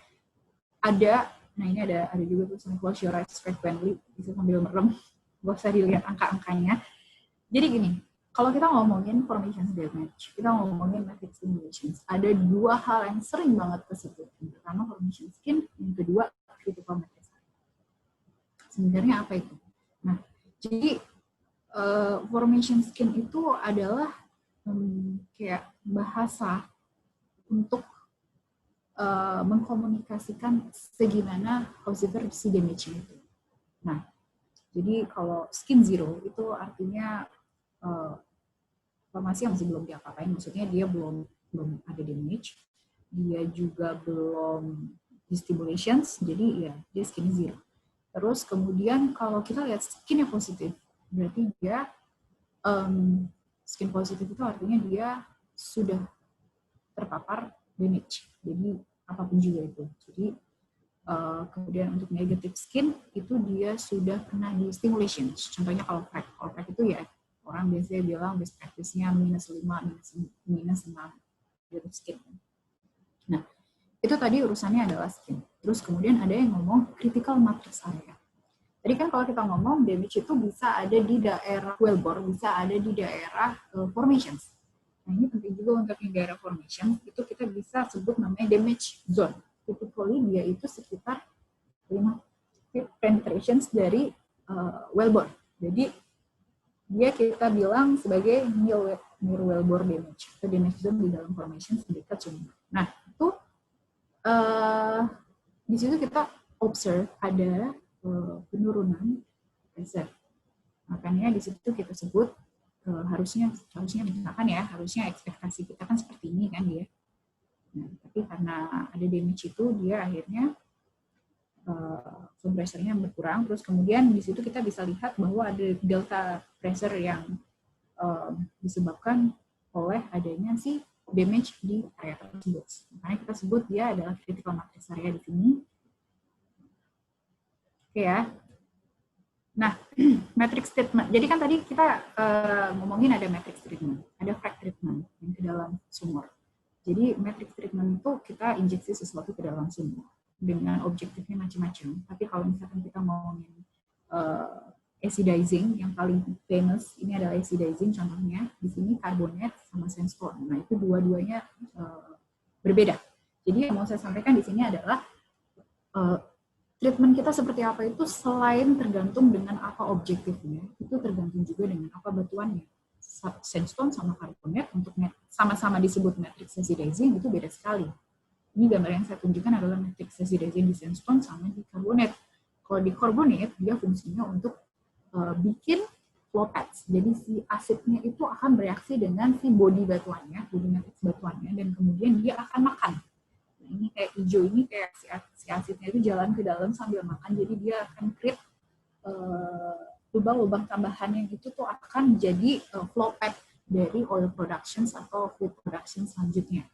ini ada juga tulisan close your eyes frequently, bisa sambil merem, nggak usah dilihat angka-angkanya. Jadi gini, kalau kita ngomongin formation damage, kita ngomongin matrix stimulations, ada 2 hal yang sering banget kesebut. Yang pertama formation skin, yang kedua critical matrix. Sebenarnya apa itu? Nah, jadi formation skin itu adalah kayak bahasa untuk mengkomunikasikan segimana how severe si damage itu. Nah, jadi kalau skin zero itu artinya formasi yang masih belum diapa-apain, maksudnya dia belum ada damage, dia juga belum stimulations, jadi ya dia skin zero. Terus kemudian kalau kita lihat skin yang positif, berarti dia skin positif itu artinya dia sudah terpapar damage, jadi apapun juga itu. Jadi kemudian untuk negative skin itu dia sudah pernah di stimulation. Contohnya kalau frag itu ya orang biasanya bilang best practice-nya -5, -6 negative skin. Nah, itu tadi urusannya adalah skin. Terus kemudian ada yang ngomong critical matrix area. Tadi kan kalau kita ngomong damage itu bisa ada di daerah wellbore, bisa ada di daerah formations. Nah, ini penting juga untuk di daerah formation, itu kita bisa sebut namanya damage zone. Typically dia itu sekitar 5 feet penetrations dari wellbore. Jadi dia kita bilang sebagai near wellbore damage atau damage zone di dalam formation dekat sumber. Nah, itu di situ kita observe ada penurunan pressure. Makanya di situ kita sebut harusnya misalkan ya, harusnya ekspektasi kita kan seperti ini kan dia. Nah, tapi karena ada damage itu dia akhirnya flow pressure-nya berkurang. Terus kemudian di situ kita bisa lihat bahwa ada delta pressure yang disebabkan oleh adanya si damage di area tersebut. Makanya kita sebut dia adalah critical matrix area di sini. Oke ya. Nah, matrix treatment. Jadi kan tadi kita ngomongin ada matrix treatment, ada frag treatment yang ke dalam sumur. Jadi matrix treatment itu kita injeksi sesuatu ke dalam sumur dengan objektifnya macam-macam. Tapi kalau misalkan kita ngomongin acidizing, yang paling famous ini adalah acidizing. Contohnya di sini karbonat sama sandstone. Nah, itu dua-duanya berbeda. Jadi yang mau saya sampaikan di sini adalah treatment kita seperti apa itu selain tergantung dengan apa objektifnya, itu tergantung juga dengan apa batuannya. Sandstone sama karbonat untuk sama-sama disebut matrix acidizing itu beda sekali. Ini gambar yang saya tunjukkan adalah matrix acidizing di sandstone sama di karbonat. Kalau di karbonat dia fungsinya untuk bikin flow pads. Jadi si asidnya itu akan bereaksi dengan si body batuannya, body matrix batuannya, dan kemudian dia akan makan. Ini kayak hijau ini kayak si asidnya itu jalan ke dalam sambil makan, jadi dia akan create lubang-lubang tambahan yang itu tuh akan jadi flow path dari oil productions atau fluid production selanjutnya.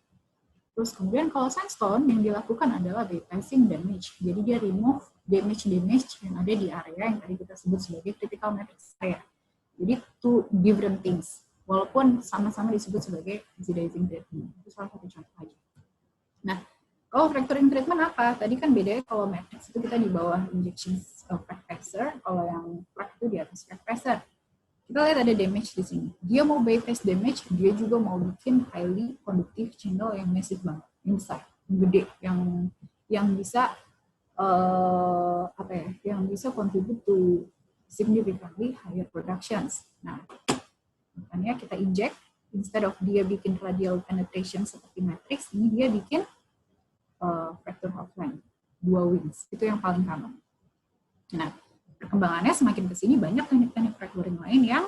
Terus kemudian kalau sandstone yang dilakukan adalah bypassing damage. Jadi dia remove damage yang ada di area yang tadi kita sebut sebagai critical matrix area. Jadi two different things. Walaupun sama-sama disebut sebagai oxidizing treatment. Itu salah satu contoh aja. Nah, kalau fracturing treatment apa? Tadi kan bedanya kalau matrix itu kita di bawah injection crack pressure, kalau yang crack itu di atas crack pressure. Kita lihat ada damage di sini. Dia mau bypass damage, dia juga mau bikin highly conductive channel yang massive banget, yang besar, yang gede, yang bisa yang bisa contribute to significantly higher productions. Nah, makanya kita inject, instead of dia bikin radial penetration seperti matrix, ini dia bikin fracture half length, 2 wings. Itu yang paling common. Nah, perkembangannya semakin ke sini banyak teknik-teknik fracturing lain yang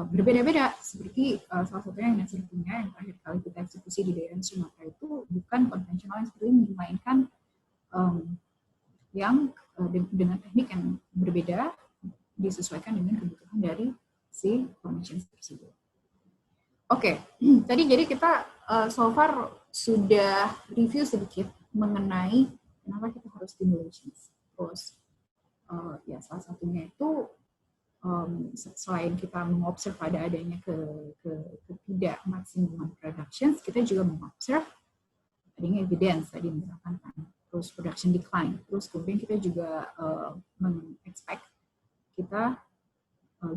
berbeda-beda. Seperti salah satunya yang Nasir punya, yang terakhir kali kita eksekusi di daerah Sumatera itu bukan konvensional yang seperti ini, melainkan yang dengan teknik yang berbeda disesuaikan dengan kebutuhan dari si formation tersebut. Oke, tadi jadi kita so far sudah review sedikit mengenai kenapa kita harus stimulations. Terus ya salah satunya itu selain kita mengobserv pada adanya ketidak maksimuman productions, kita juga mengobserv adanya evidence tadi misalkan terus production decline, terus kemudian kita juga meng-expect kita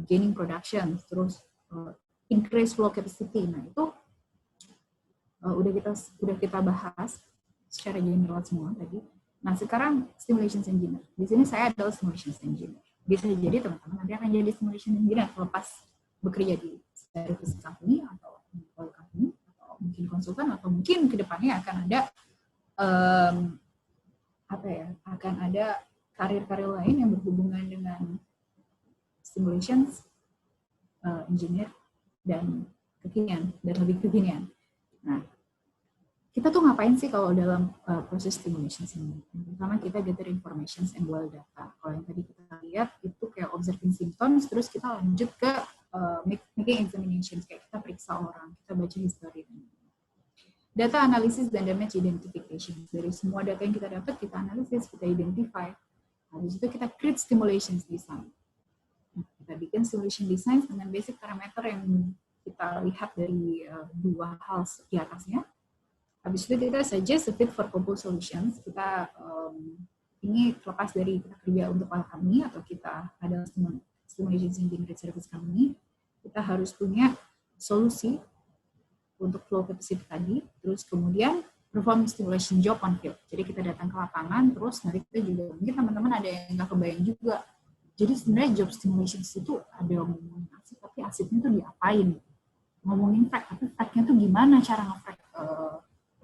gaining production, terus increase flow capacity. Nah itu udah kita bahas secara general semua tadi. Nah sekarang stimulation engineer. Di sini saya adalah stimulation engineer. Bisa jadi teman-teman nanti akan jadi stimulation engineer lepas bekerja di service company atau oil company atau mungkin konsultan atau mungkin kedepannya akan ada akan ada karir-karir lain yang berhubungan dengan stimulation engineer dan kekinian dan lebih kekinian. Nah, kita tuh ngapain sih kalau dalam proses stimulation ini? Pertama kita gather information and well data. Kalau yang tadi kita lihat itu kayak observing symptoms, terus kita lanjut ke making examinations, kayak kita periksa orang, kita baca history. Data analisis dan damage identification. Dari semua data yang kita dapat, kita analisis, kita identify. Habis itu kita create stimulations design. Kita bikin stimulation design dengan basic parameter yang kita lihat dari dua hal di atasnya. Habis itu kita suggest a fit for proposed solutions. Kita ini terlepas dari kita kerja untuk kami atau kita ada stimulation engineering service company, kita harus punya solusi untuk flow capacity tadi, terus kemudian perform stimulation job on field. Jadi kita datang ke lapangan, terus nanti kita juga, mungkin teman-teman ada yang nggak kebayang juga. Jadi sebenarnya job stimulation itu ada ngomongin asid, tapi asidnya tuh diapain? Ngomongin frac, tapi fracnya tuh gimana cara nge-frac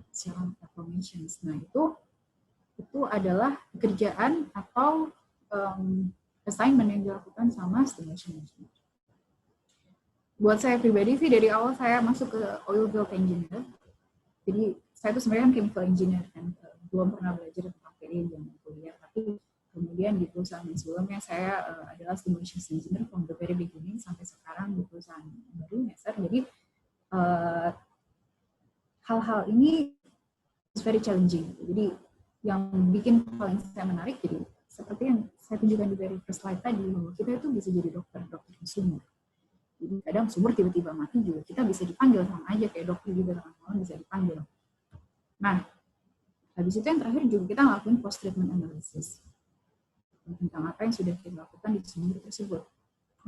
secara formations. Nah itu adalah pekerjaan atau assignment yang dilakukan sama stimulation engineer. Buat saya pribadi sih dari awal saya masuk ke oil field engineer. Jadi saya itu sebenarnya chemical engineer kan, belum pernah belajar tentang PE zaman kuliah, tapi kemudian di perusahaan yang sebelumnya saya adalah stimulation engineer from the very beginning sampai sekarang di perusahaan baru Nasir. Jadi hal-hal ini is very challenging. Jadi yang bikin paling saya menarik, jadi seperti yang saya tunjukkan di very first slide tadi, bahwa kita itu bisa jadi dokter sumur. Jadi kadang sumur tiba-tiba mati juga, kita bisa dipanggil sama aja kayak dokter juga, teman-teman bisa dipanggil. Nah, habis itu yang terakhir juga kita ngelakuin post treatment analysis tentang apa yang sudah kita lakukan di sumur tersebut.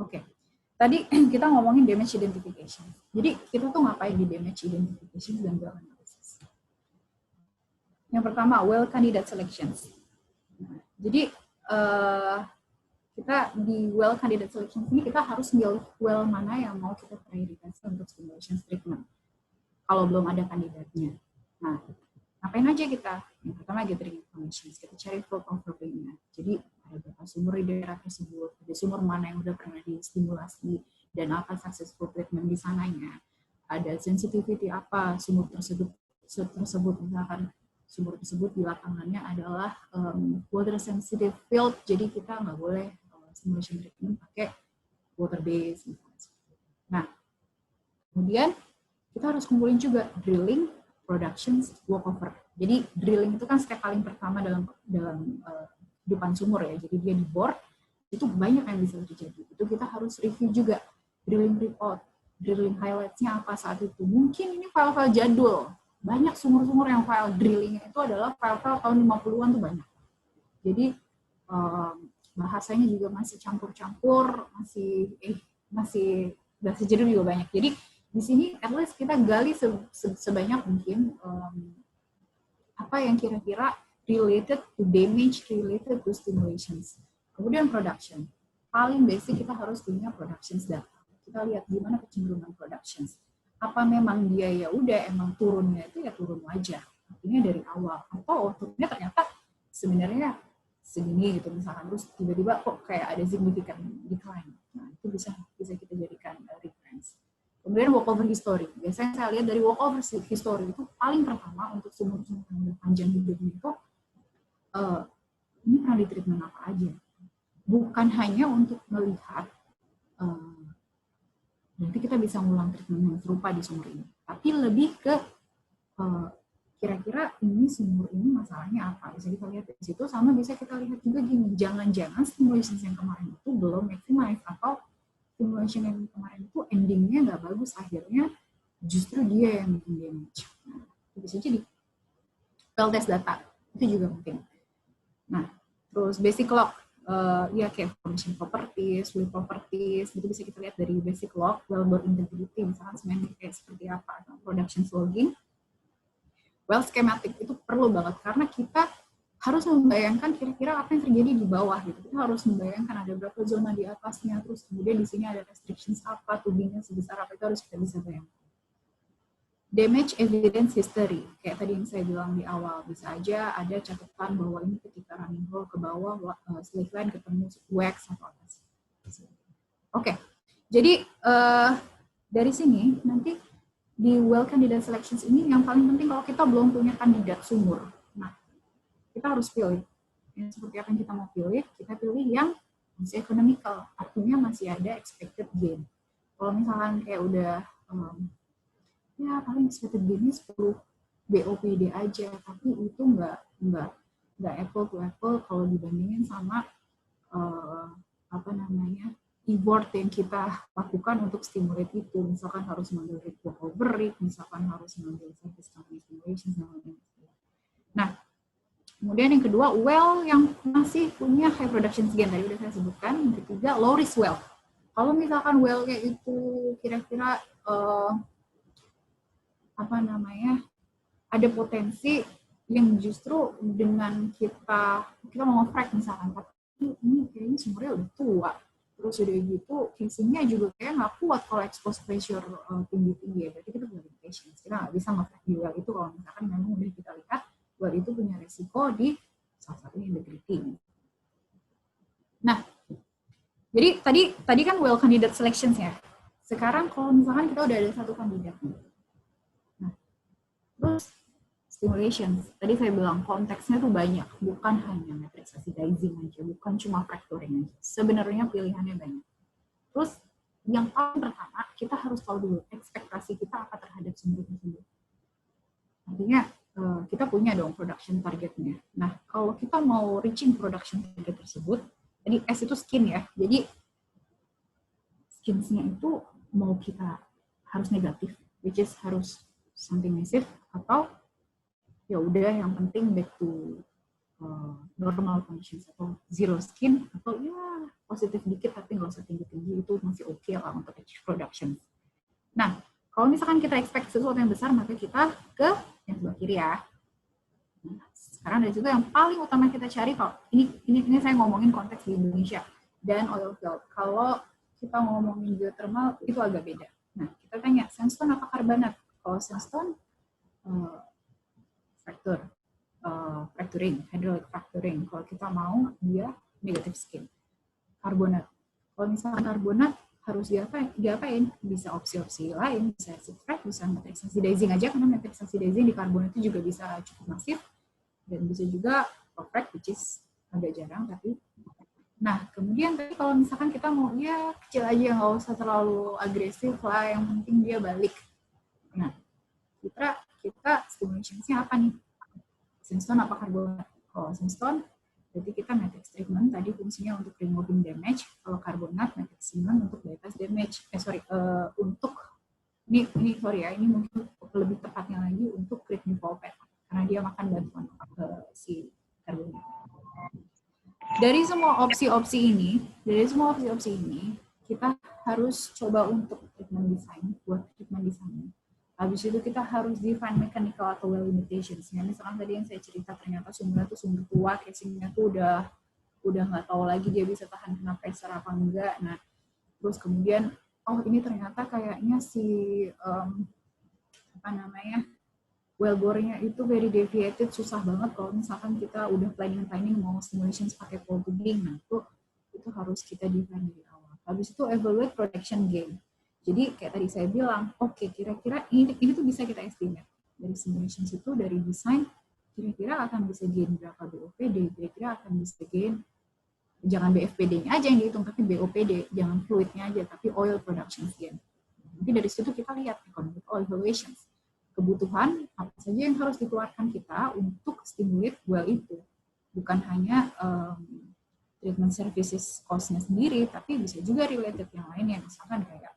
Oke, tadi kita ngomongin damage identification. Jadi kita tuh ngapain di damage identification dan well analysis? Yang pertama, well candidate selections. Nah, jadi kita di well candidate selection ini kita harus milih well mana yang mau kita prioritaskan untuk stimulation treatment kalau belum ada kandidatnya. Nah, ngapain aja kita? Yang pertama gathering information, kita cari flow confirming-nya. Jadi ada berapa sumur di daerah tersebut, ada sumur mana yang udah pernah distimulasi dan apa successful treatment di sananya, ada sensitivity apa sumur tersebut misalkan sumur tersebut di lapangannya adalah water sensitive field, jadi kita nggak boleh simulation treatment pakai water base. Nah, kemudian kita harus kumpulin juga drilling, productions, walkover. Jadi drilling itu kan step paling pertama dalam kehidupan sumur ya. Jadi dia dibor, itu banyak yang bisa terjadi. Itu kita harus review juga drilling report, drilling highlights-nya apa saat itu. Mungkin ini file-file jadul. Banyak sumur-sumur yang file drillingnya itu adalah file-file tahun 50-an tuh banyak. Jadi bahasanya juga masih campur-campur, masih bahasa jadul juga banyak. Jadi di sini at least kita gali sebanyak mungkin apa yang kira-kira related to damage, related to stimulations. Kemudian production. Paling basic kita harus punya productions data. Kita lihat gimana kecenderungan productions. Apa memang dia ya udah emang turunnya itu ya turun wajar. Artinya dari awal. Atau turunnya ternyata sebenarnya segini gitu misalkan, terus tiba-tiba kok kayak ada significant decline. Nah, itu bisa kita jadikan reference. Kemudian walkover history. Biasanya saya lihat dari walkover history itu paling pertama untuk sumur-sumur yang panjang hidupnya itu ini pernah di treatment apa aja. Bukan hanya untuk melihat nanti kita bisa ngulang treatment yang serupa di sumur ini. Tapi lebih ke kira-kira ini sumur ini masalahnya apa. Bisa kita lihat dari situ, sama bisa kita lihat juga gini, jangan-jangan stimulation yang kemarin itu belum maximize, atau stimulation yang kemarin itu endingnya nggak bagus, akhirnya justru dia yang bikin damage. Nah, itu bisa jadi. Well test data, itu juga penting. Nah, terus basic log, ya kayak formation properties, well properties, itu bisa kita lihat dari basic log, wellbore integrity, misalkan semen kayak seperti apa, atau production logging. Well schematic itu perlu banget, karena kita harus membayangkan kira-kira apa yang terjadi di bawah gitu. Kita harus membayangkan ada berapa zona di atasnya, terus kemudian di sini ada restrictions apa, tubingnya sebesar apa, itu harus kita bisa bayangkan. Damage evidence history, kayak tadi yang saya bilang di awal, bisa aja ada catatan bahwa ini ketika running hole ke bawah, slave line ketemu wax atau apa sih. Oke, jadi dari sini nanti di well candidate selections ini yang paling penting kalau kita belum punya kandidat sumur. Nah, kita harus pilih. Yang seperti apa yang kita mau pilih, kita pilih yang masih economical, artinya masih ada expected gain. Kalau misalkan kayak udah, ya paling expected gain-nya 10 BOPD aja, tapi itu nggak apple to apple kalau dibandingin sama effort yang kita lakukan untuk stimulate itu. Misalkan harus mengambil rig walkover rig, misalkan harus mengambil service company stimulation, dan lain-lain. Nah, kemudian yang kedua, well yang masih punya high production gain, tadi udah saya sebutkan. Yang ketiga, low risk well. Kalau misalkan well-nya itu kira-kira ada potensi yang justru dengan kita mau frack misalkan, tapi ini kayaknya sumurnya udah tua, terus udah gitu casingnya juga kayak nggak kuat kalau expose pressure tinggi-tinggi ya, berarti kita punya limitations, kita nggak bisa nge-frack di well itu kalau misalkan memang udah kita lihat well itu punya resiko di salah satunya integrity. Nah, jadi tadi kan well candidate selections ya. Sekarang kalau misalkan kita udah ada satu kandidat, nah terus stimulation, tadi saya bilang konteksnya tuh banyak, bukan hanya matrix oxidizing aja, bukan cuma fracturing aja. Sebenarnya pilihannya banyak. Terus yang paling pertama, kita harus tahu dulu ekspektasi kita apa terhadap sumber tersebut. Artinya kita punya dong production targetnya. Nah, kalau kita mau reaching production target tersebut, jadi S itu skin ya, jadi skinsnya itu mau kita harus negatif, which is harus something massive, atau ya udah yang penting back to normal conditions, atau zero skin, atau ya positif dikit tapi nggak usah tinggi-tinggi, itu masih oke lah untuk achieve production. Nah, kalau misalkan kita expect sesuatu yang besar, maka kita ke yang sebelah kiri ya. Nah, sekarang dari situ yang paling utama kita cari, kalau ini saya ngomongin konteks di Indonesia dan oil field. Kalau kita ngomongin geothermal itu agak beda. Nah, kita tanya sandstone apa karbonat? Kalau sandstone fracturing, hydraulic fracturing. Kalau kita mau dia negative skin. Karbonat. Kalau misalkan karbonat harus diapain? Bisa opsi-opsi lain, bisa acid frac, bisa matrix oxidizing aja, karena matrix oxidizing di karbonat itu juga bisa cukup masif, dan bisa juga frac, which is agak jarang tapi. Nah, kemudian tadi kalau misalkan kita mau ya kecil aja, nggak usah terlalu agresif lah, yang penting dia balik. Nah, kita stimulation-nya apa nih? Sunstone apa karbonat? Kalau sunstone, berarti kita matrix treatment tadi fungsinya untuk removing damage. Kalau karbonat, matrix treatment untuk bypass damage. Untuk ini mungkin lebih tepatnya lagi untuk create pulpet karena dia makan bantuan si karbonat. Dari semua opsi-opsi ini, kita harus coba untuk treatment design. Habis itu kita harus define mechanical atau well limitations. Misalkan tadi yang saya cerita ternyata sumbernya tuh sumber tua, casingnya tuh udah nggak tahu lagi dia bisa tahan kena pressure apa enggak. Nah, terus kemudian ini ternyata kayaknya si well bore-nya itu very deviated, susah banget kalau misalkan kita udah planning mau stimulations pakai cold tubing. Nah, itu harus kita define dari awal. Habis itu evaluate production gain. Jadi kayak tadi saya bilang, kira-kira ini tuh bisa kita estimate. Dari simulations itu, dari desain, kira-kira akan bisa gain berapa BOPD, kira-kira akan bisa gain, jangan BFPD-nya aja yang dihitung, tapi BOPD, jangan fluid-nya aja, tapi oil production gain. Nanti dari situ kita lihat economic oil evaluations. Kebutuhan apa saja yang harus dikeluarkan kita untuk stimulate well itu. Bukan hanya treatment services cost-nya sendiri, tapi bisa juga related yang lainnya, misalkan kayak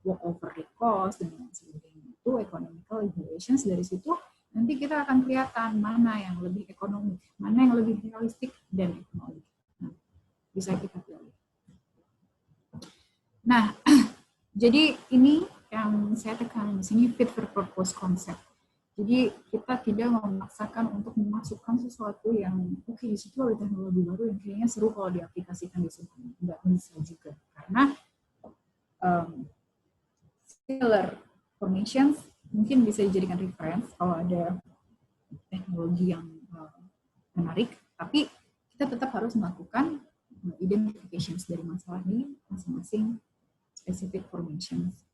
walkover rate cost dan lain sebagainya. Itu economical evaluations. Dari situ nanti kita akan kelihatan mana yang lebih ekonomik, mana yang lebih realistik dan ekonomik. Nah, bisa kita pilih. Nah, jadi ini yang saya tekan di sini fit for purpose concept. Jadi kita tidak memaksakan untuk memasukkan sesuatu yang di situ ada teknologi baru yang kayaknya seru kalau diaplikasikan di sini. Nggak bisa juga karena similar formations mungkin bisa dijadikan reference kalau ada teknologi yang menarik, tapi kita tetap harus melakukan identifications dari masalah ini masing-masing specific formations.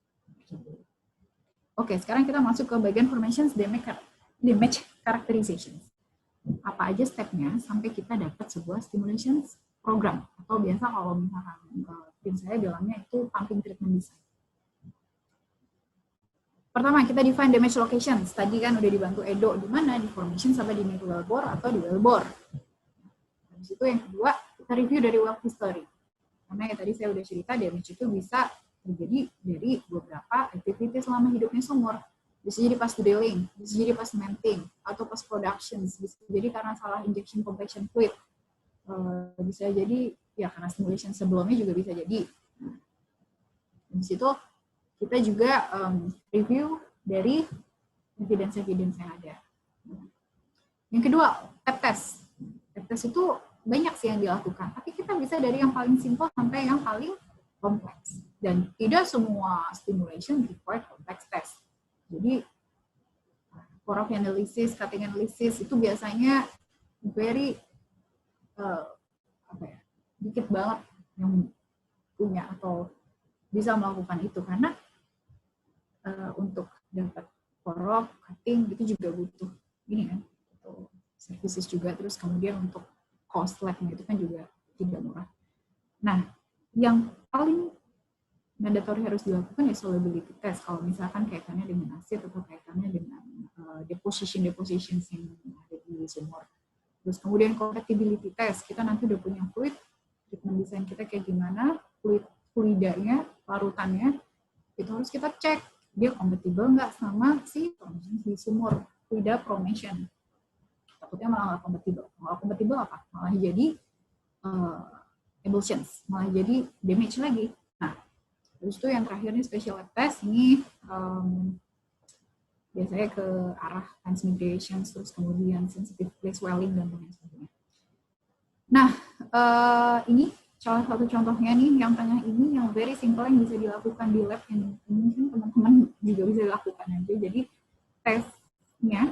Oke, sekarang kita masuk ke bagian formations damage characterization. Apa aja stepnya sampai kita dapat sebuah stimulations program, atau biasa kalau misalkan tim saya bilangnya itu pumping treatment design. Pertama, kita define damage locations. Tadi kan udah dibantu Edo, di mana? Di formation sampai di near wellbore atau di wellbore. Habis itu yang kedua, kita review dari well history. Karena ya tadi saya udah cerita, damage itu bisa terjadi dari beberapa aktivitas selama hidupnya sumur. Bisa jadi pas drilling, bisa jadi pas cementing, atau pas production, bisa jadi karena salah injection compression fluid. Bisa jadi, ya karena stimulation sebelumnya juga bisa jadi. Habis itu, kita juga review dari evidence-evidence yang ada. Yang kedua, lab test. Lab test itu banyak sih yang dilakukan, tapi kita bisa dari yang paling simple sampai yang paling kompleks. Dan tidak semua stimulation require complex test. Jadi, pore analysis, cutting analysis itu biasanya very dikit banget yang punya atau bisa melakukan itu, karena untuk dapat pore cutting itu juga butuh ini kan, butuh services juga, terus kemudian untuk cost lab-nya itu kan juga tidak murah. Nah, yang paling mandatory harus dilakukan ya solubility test kalau misalkan kaitannya dengan asid atau kaitannya dengan depositions yang ada di sumur. Terus kemudian compatibility test, kita nanti udah punya fluid, treatment design kita kayak gimana, fluidanya, larutannya, itu harus kita cek dia kompatibel nggak sama si formation di sumur, fluida formation. Takutnya malah nggak kompatibel. Nggak kompatibel apa? Malah jadi emulsions, malah jadi damage lagi. Nah, terus itu yang terakhir nih special lab test, ini biasanya ke arah transmigration, terus kemudian sensitive place swelling dan lain sebagainya. Nah, ini salah satu contohnya nih, yang tengah ini yang very simple yang bisa dilakukan di lab, yang mungkin teman-teman juga bisa dilakukan aja. Jadi tesnya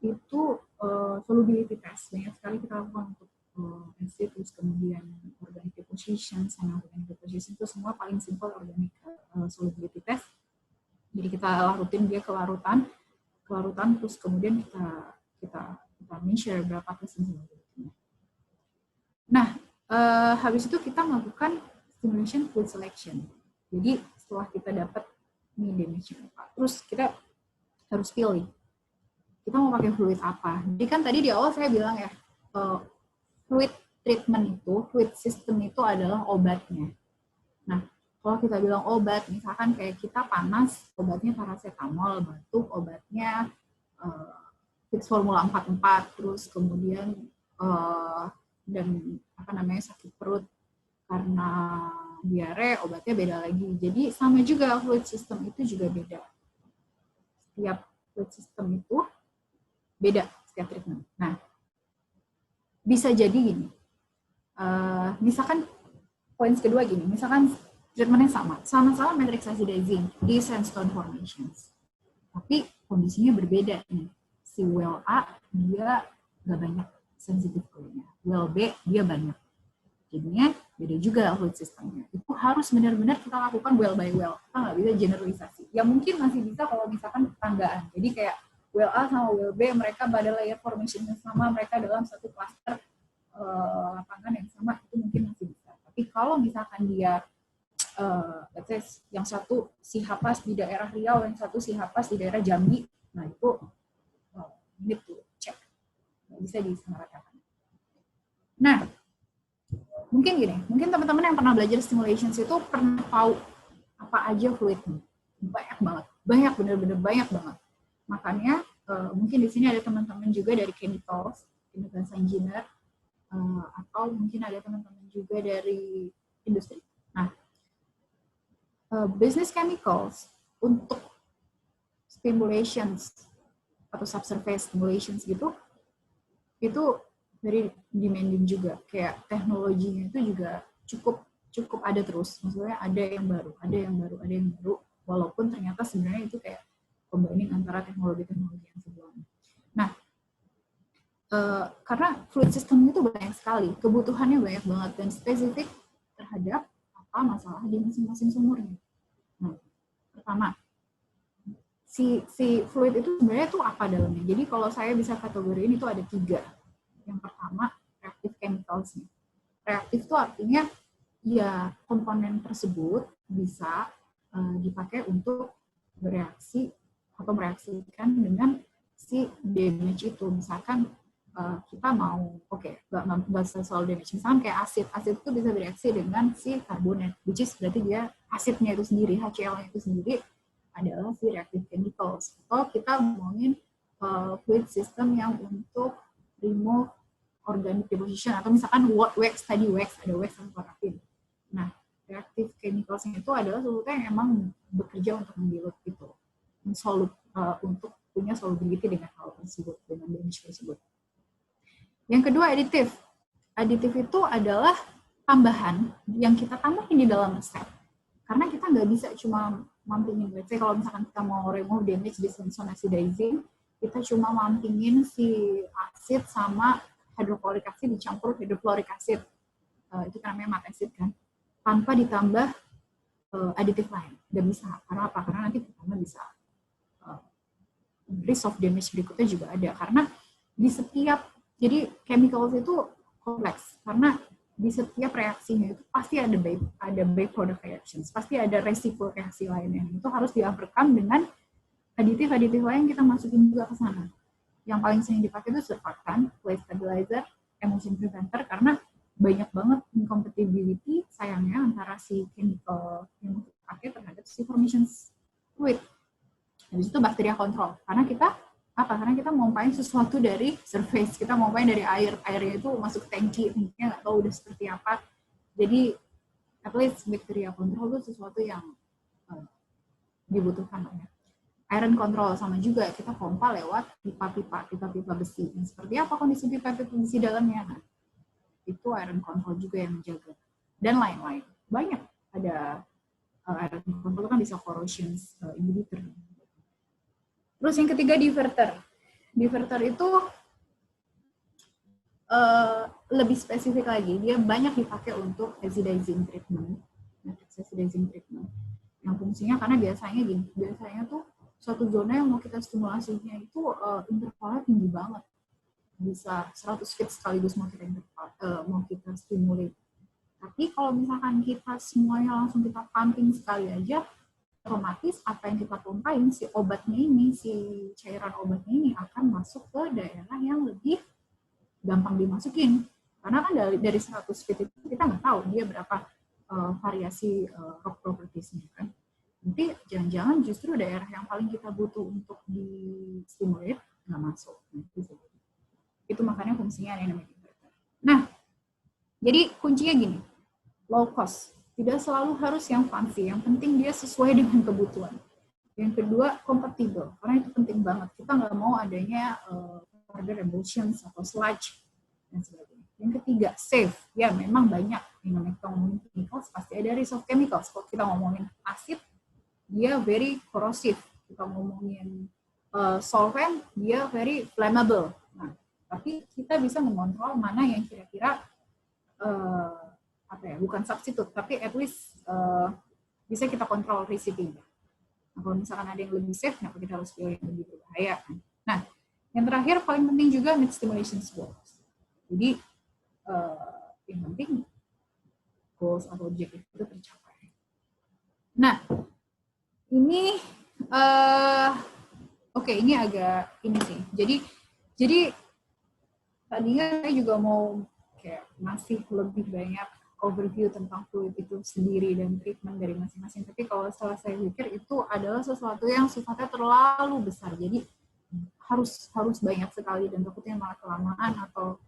itu solubility test. Banyak sekali kita lakukan untuk acid, terus kemudian organic deposition, sama organic deposition itu semua paling simple organic solubility test. Jadi kita larutin dia ke larutan, terus kemudian kita measure berapa persen solubility. Nah, Habis itu kita melakukan stimulation fluid selection. Jadi setelah kita dapat nih damage apa, terus kita harus pilih kita mau pakai fluid apa. Jadi kan tadi di awal saya bilang ya, fluid treatment itu, fluid system itu adalah obatnya. Nah, kalau kita bilang obat, misalkan kayak kita panas, obatnya paracetamol, batuk, obatnya fix formula 44, terus kemudian dan sakit perut karena diare, obatnya beda lagi. Jadi sama juga fluid system itu juga beda. Setiap fluid system itu beda setiap treatment. Nah, bisa jadi gini. Misalkan poin kedua gini, misalkan treatmentnya sama-sama matrix acidizing di sandstone formations. Tapi kondisinya berbeda nih. Si well A dia nggak banyak sensitif fluidnya. Well B dia banyak. Jadinya beda juga fluid systemnya. Itu harus benar-benar kita lakukan well by well. Kita nggak bisa generalisasi. Ya mungkin masih bisa kalau misalkan tetanggaan. Jadi kayak well A sama well B mereka pada layer formation yang sama, mereka dalam satu cluster lapangan yang sama, itu mungkin masih bisa. Tapi kalau misalkan dia let's say yang satu si Hapas di daerah Riau, yang satu si Hapas di daerah Jambi, nah itu need to check, nggak bisa disamaratakan. Nah, mungkin gini, mungkin teman-teman yang pernah belajar stimulations itu pernah tahu apa aja fluidnya, banyak banget, banyak bener-bener banyak banget. Makanya mungkin di sini ada teman-teman juga dari chemicals engineer, atau mungkin ada teman-teman juga dari industri. Nah, business chemicals untuk stimulations atau subsurface stimulations gitu, itu very demanding juga. Kayak teknologinya itu juga cukup ada terus. Maksudnya ada yang baru, walaupun ternyata sebenarnya itu kayak combining antara teknologi-teknologi yang sebelumnya. Nah, karena fluid system itu banyak sekali, kebutuhannya banyak banget dan spesifik terhadap apa masalah di masing-masing sumurnya. Nah, pertama, si fluid itu sebenarnya itu apa dalamnya? Jadi kalau saya bisa kategoriin itu ada 3. Yang pertama, reactive chemicals. Reaktif itu artinya ya komponen tersebut bisa dipakai untuk bereaksi atau mereaksikan dengan si damage itu. Misalkan kita mau, nggak soal damage. Misalkan kayak asid itu bisa bereaksi dengan si karbonat, which is berarti dia asidnya itu sendiri, HCl-nya itu sendiri adalah si reactive chemicals. Atau kita ngomongin fluid system yang untuk remove organic deposition, atau misalkan wax, ada wax sama parafin. Nah, reactive chemicals itu adalah sesuatu yang emang bekerja untuk mendilut itu, untuk punya solubility dengan hal tersebut, dengan damage tersebut. Yang kedua, additive. Additive itu adalah tambahan yang kita tambahin di dalam resep. Karena kita nggak bisa cuma mampingin, let's say kalau misalkan kita mau remove damage di sandstone acidizing, kita cuma mampingin si asid sama hidrofluoric acid dicampur hidrofluoric acid. Itu namanya matte acid kan. Tanpa ditambah aditif lain. Nggak bisa. Karena apa? Karena nanti pertama bisa risk of damage berikutnya juga ada. Karena di setiap, jadi chemicals itu kompleks. Karena di setiap reaksinya itu pasti ada byproduct reactions. Pasti ada resiko reaksi lainnya. Itu harus di-overcome dengan aditif-aditif lain kita masukin juga ke sana. Yang paling sering dipakai itu surfactant, plate stabilizer, emulsion preventer, karena banyak banget incompatibility sayangnya antara si chemical yang dipakai terhadap si formation fluid. Habis itu bakteria control. Karena kita mau main sesuatu dari surface, kita mau main dari airnya itu masuk tangki, tangkinya nggak tahu udah seperti apa. Jadi at least bakteria control itu sesuatu yang dibutuhkan ya. Iron control sama juga, kita pompa lewat pipa-pipa besi. Dan seperti apa kondisi pipa-pipa besi dalamnya? Nah, itu iron control juga yang menjaga. Dan lain-lain. Banyak ada iron control kan bisa corrosion inhibitor. Terus yang ketiga, diverter. Diverter itu lebih spesifik lagi. Dia banyak dipakai untuk acidizing treatment. Acidizing treatment. Yang fungsinya karena biasanya tuh suatu zona yang mau kita stimulasinya itu intervalnya tinggi banget. bisa 100 feet sekaligus mau kita stimulate. Tapi kalau misalkan kita semuanya langsung kita pumping sekali aja, otomatis apa yang kita pompain, si obatnya ini, si cairan obatnya ini akan masuk ke daerah yang lebih gampang dimasukin. Karena kan dari 100 feet itu kita nggak tahu dia berapa variasi rock properties-nya kan. Nanti jangan-jangan justru daerah yang paling kita butuh untuk di-stimulate nggak masuk. Itu makanya fungsinya dynamic inverter. Nah, jadi kuncinya gini, low cost. Tidak selalu harus yang fancy, yang penting dia sesuai dengan kebutuhan. Yang kedua, compatible, karena itu penting banget. Kita nggak mau adanya further emulsions atau sludge, dan sebagainya. Yang ketiga, safe. Ya, memang banyak. Kita ngomongin chemicals, pasti ada risk of chemicals. Kalau kita ngomongin asid, dia very corrosive. Kita ngomongin solvent, dia very flammable. Nah, tapi kita bisa mengontrol mana yang kira-kira bukan substitute, tapi at least bisa kita kontrol risikonya. Nah, kalau misalkan ada yang lebih safe, kenapa kita harus pilih yang lebih berbahaya? Nah, yang terakhir paling penting juga mid stimulation goals. Jadi yang penting goals atau objektif itu tercapai. Nah, ini ini agak ini sih. Jadi tadinya saya juga mau kayak masih lebih banyak overview tentang fluid itu sendiri dan treatment dari masing-masing. Tapi kalau setelah saya pikir itu adalah sesuatu yang sifatnya terlalu besar. Jadi harus banyak sekali dan takutnya malah kelamaan atau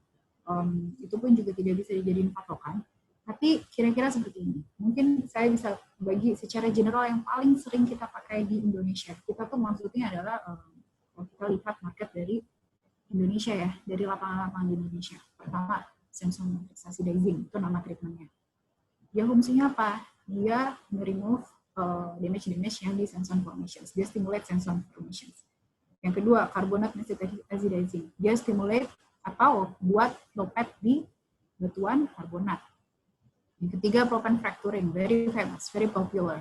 itu pun juga tidak bisa dijadiin patokan. Tapi kira-kira seperti ini. Mungkin saya bisa bagi secara general yang paling sering kita pakai di Indonesia. Kita tuh maksudnya adalah kalau kita lihat market dari Indonesia ya, dari lapangan-lapangan di Indonesia. Pertama, Samsung matrix acidizing, itu nama treatmentnya. Dia fungsinya apa? Dia remove damage yang di Samsung formations. Dia stimulate Samsung formations. Yang kedua, carbonate acidizing. Dia stimulate atau buat lopet di batuan karbonat. Yang ketiga, propan fracturing, very famous, very popular.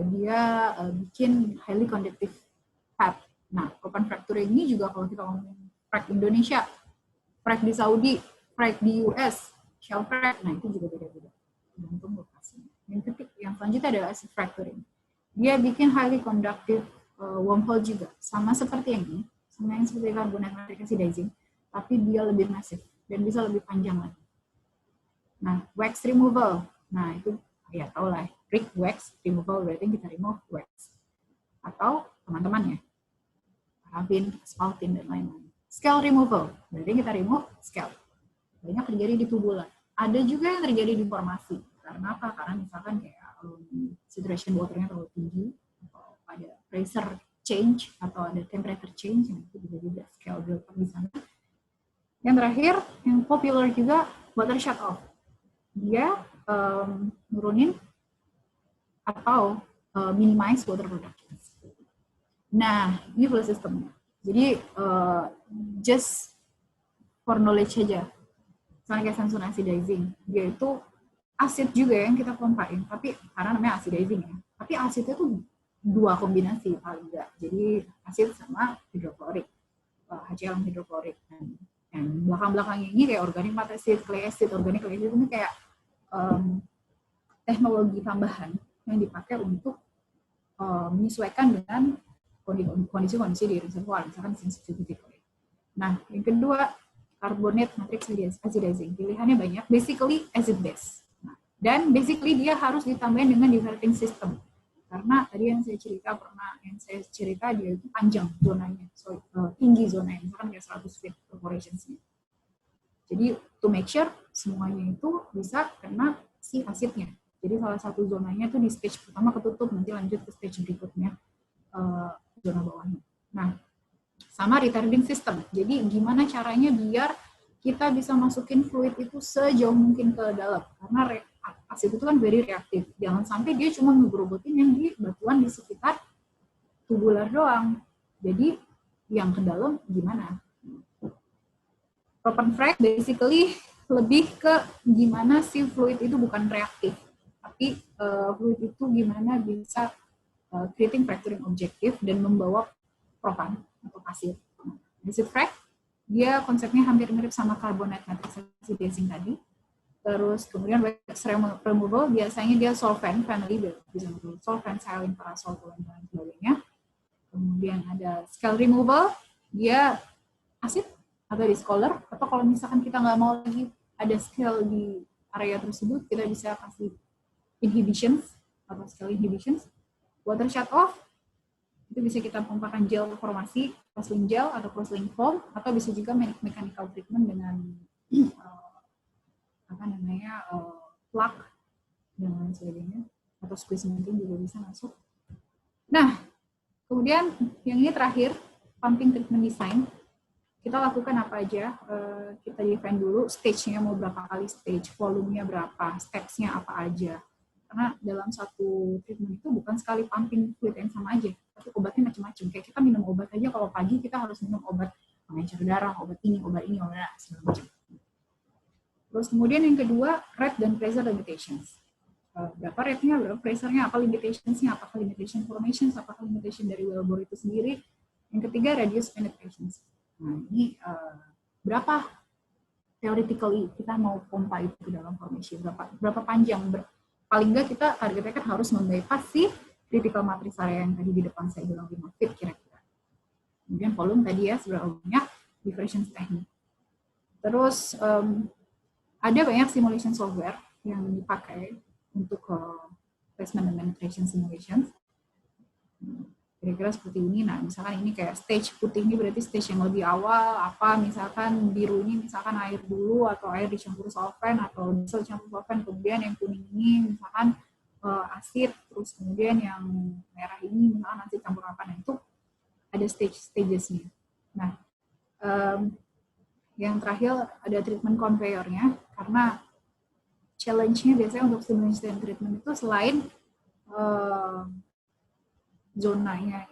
Dia bikin highly conductive fat. Nah, propan fracturing ini juga kalau kita ngomong frac Indonesia, frac di Saudi, frac di US, shell frac, nah itu juga beda-beda. Tergantung lokasinya. Yang selanjutnya adalah acid fracturing. Dia bikin highly conductive wormhole juga, sama seperti yang ini, sama yang seperti carbonate matrix acidizing, tapi dia lebih masif dan bisa lebih panjang lagi. Nah, wax removal, nah itu ya tau lah, brick wax removal berarti kita remove wax. Atau teman-teman ya, parafin, asphaltin, dan lain-lain. Scale removal, berarti kita remove scale. Banyak terjadi di tubular. Ada juga yang terjadi di formasi. Karena apa? Karena misalkan kayak saturation water-nya terlalu tinggi, atau ada pressure change, atau ada temperature change, yang itu juga scale build up di sana. Yang terakhir, yang popular juga, water shut off. Dia nurunin atau minimize water production. Nah, ini full systemnya. Jadi, just for knowledge aja. Misalnya kayak Samsung acidizing, dia itu asid juga yang kita pompain, tapi karena namanya acidizing ya. Tapi asidnya tuh dua kombinasi paling enggak. Jadi asid sama hidroklorik, HCl hidroklorik. Dan belakang-belakangnya ini kayak organic matte acid, clay acid, organic clay acid ini kayak teknologi tambahan yang dipakai untuk menyesuaikan dengan kondisi-kondisi di reservoir, misalkan sensitivity. Nah, yang kedua, carbonate matrix acidizing. Pilihannya banyak, basically acid base. Nah, dan basically dia harus ditambahin dengan diverting system. Karena tadi yang saya cerita dia itu panjang zonanya, tinggi zonanya, misalkan kayak 100 feet perforations-nya. Jadi to make sure semuanya itu bisa kena si asidnya. Jadi salah satu zonanya itu di stage pertama ketutup, nanti lanjut ke stage berikutnya, zona bawahnya. Nah, sama retarding system. Jadi gimana caranya biar kita bisa masukin fluid itu sejauh mungkin ke dalam. Karena asid itu kan very reaktif. Jangan sampai dia cuma ngegerobotin yang di batuan di sekitar tubular doang. Jadi yang ke dalam gimana? Propan frac basically lebih ke gimana si fluid itu bukan reaktif. Tapi fluid itu gimana bisa creating fracturing objektif dan membawa propan atau pasir. Acid frac, dia konsepnya hampir mirip sama carbonate matrix basing tadi. Terus kemudian wax removal biasanya dia solvent family, bisa solvent, saline, parasol, dan lain sebagainya. Kemudian ada scale removal, dia asid atau discolor, atau kalau misalkan kita nggak mau lagi ada scale di area tersebut, kita bisa kasih inhibitions atau scale inhibitions. Water shut off, itu bisa kita pompakan gel formasi, crosslink gel atau crosslink foam, atau bisa juga mechanical treatment dengan plug dan lain sebagainya, atau squeeze mungkin juga bisa masuk. Nah, kemudian yang ini terakhir, pumping treatment design. Kita lakukan apa aja? Kita define dulu stage-nya mau berapa kali stage, volumenya berapa, steps-nya apa aja. Karena dalam satu treatment itu bukan sekali pumping fluid yang sama aja, tapi obatnya macam-macam. Kayak kita minum obat aja, kalau pagi kita harus minum obat pengencer darah, obat ini, obat segala macam. Terus kemudian yang kedua, rate dan pressure limitations. Berapa rate-nya, berapa pressure-nya, apa limitations-nya, apakah limitation formations, apakah limitation dari wellbore itu sendiri. Yang ketiga, radius penetrations. Nah, ini berapa theoretically kita mau pompa itu ke dalam formation, berapa panjang, paling nggak kita targetnya kan harus membypass si critical matrix area yang tadi di depan saya bilang 5 feet kira-kira. Kemudian volume tadi ya, seberapa banyak, diffraction teknik. Terus ada banyak simulation software yang dipakai untuk placement and penetration simulation. Kira-kira seperti ini. Nah, misalkan ini kayak stage putih ini berarti stage yang lebih awal, apa misalkan biru ini misalkan air dulu atau air dicampur solvent atau diesel campur solvent, kemudian yang kuning ini misalkan asid, terus kemudian yang merah ini misalkan asid campur apa. Nah, itu ada stages-nya. Nah, yang terakhir ada treatment conveyor-nya, karena challenge-nya biasanya untuk simulation treatment itu selain zonanya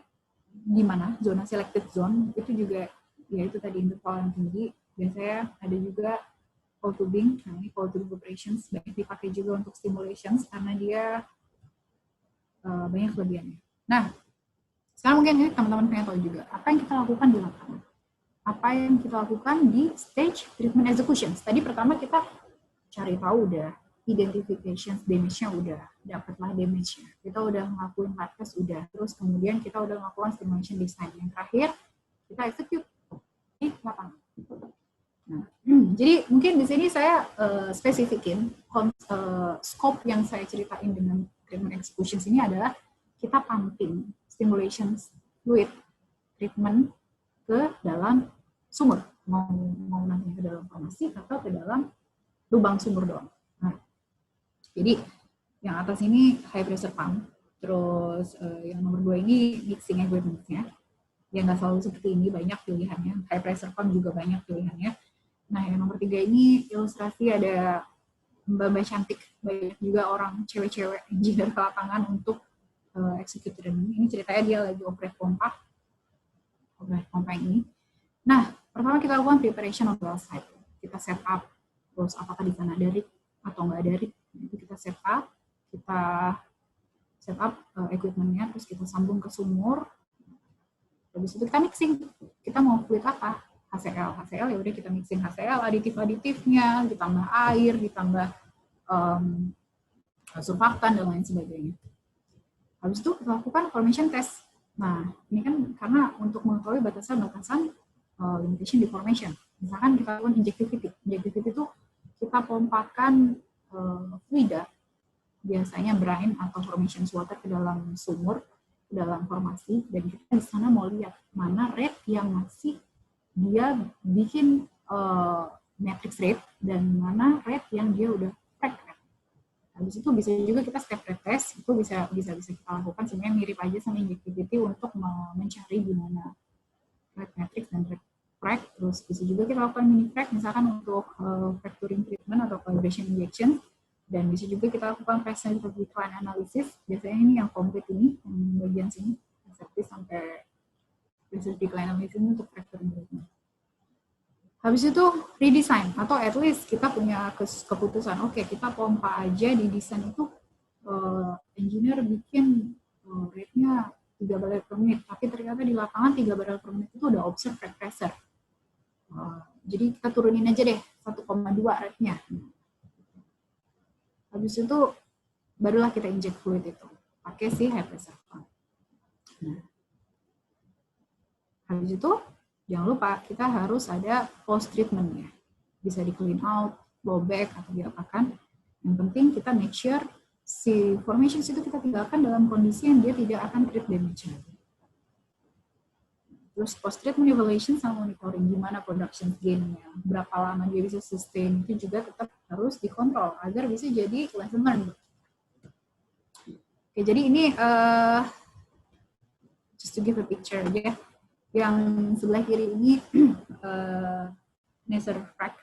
di mana, zona selected zone, itu juga ya itu tadi interval yang tinggi, biasanya ada juga cold tubing. Nah, ini cold tubing operations banyak dipakai juga untuk simulations karena dia banyak kelebihannya. Nah, sekarang mungkin ini teman-teman pengen tahu juga apa yang kita lakukan di lapangan. Apa yang kita lakukan di stage treatment execution. Tadi pertama kita cari tahu udah, identification damage-nya udah, dapatlah damage-nya. Kita udah ngelakuin lab test udah, terus kemudian kita udah melakukan simulation design. Yang terakhir, kita execute di lapangan. Nah, jadi mungkin di sini saya spesifikin scope yang saya ceritain dengan treatment execution ini adalah kita pumping simulation fluid treatment ke dalam sumur, mau nanti ke dalam formasi atau ke dalam lubang sumur doang. Nah, jadi yang atas ini high pressure pump, terus yang nomor 2 ini mixing equipment-nya. Ya nggak selalu seperti ini, banyak pilihannya. High pressure pump juga banyak pilihannya. Nah, yang nomor 3 ini ilustrasi ada mbak-mbak cantik, banyak juga orang cewek-cewek engineer ke lapangan untuk execute training. Ini ceritanya dia lagi operate pompa ini. Nah, pertama kita lakukan preparation of well site. Kita set up, terus apakah di sana ada rig atau nggak ada rig. Itu kita set up equipment-nya, terus kita sambung ke sumur. Habis itu kita mixing. Kita mau fluid apa? HCl ya udah kita mixing HCl, aditif-aditifnya, ditambah air, ditambah surfaktan dan lain sebagainya. Habis itu kita lakukan formation test. Nah, ini kan karena untuk mengetahui batasan-batasan limitation deformation. Misalkan kita lakukan injectivity. Injectivity itu kita pompakan fluida, biasanya brine atau formation water ke dalam sumur, ke dalam formasi, dan kita di sana mau lihat mana rate yang masih dia bikin matrix rate dan mana rate yang dia udah crack rate. Habis itu bisa juga kita step rate test, itu bisa kita lakukan sebenarnya mirip aja sama injectivity untuk mencari gimana rate matrix dan rate crack. Terus bisa juga kita lakukan mini crack misalkan untuk fracturing treatment atau calibration injection, dan bisa juga kita lakukan presence decline analysis. Biasanya ini yang komplit ini, yang bagian sini, sampai presence decline analysis untuk fracturing treatment. Habis itu redesign, atau at least kita punya keputusan, oke, kita pompa aja di desain itu, engineer bikin rate-nya 3 barrel per menit, tapi ternyata di lapangan 3 barrel per menit itu udah observe crack pressure. Jadi kita turunin aja deh 1,2 rate-nya. Habis itu barulah kita inject fluid itu pakai si high pressure pump. Nah, habis itu jangan lupa kita harus ada post treatment-nya. Bisa di clean out, blow back atau diapakan. Yang penting kita make sure si formations itu kita tinggalkan dalam kondisi yang dia tidak akan create damage. Terus post-treatment evaluation sama monitoring, gimana production gain-nya, berapa lama dia bisa sustain, itu juga tetap harus dikontrol agar bisa jadi lesson learned. Oke, jadi ini just to give a picture aja. Yang sebelah kiri ini Nasser frac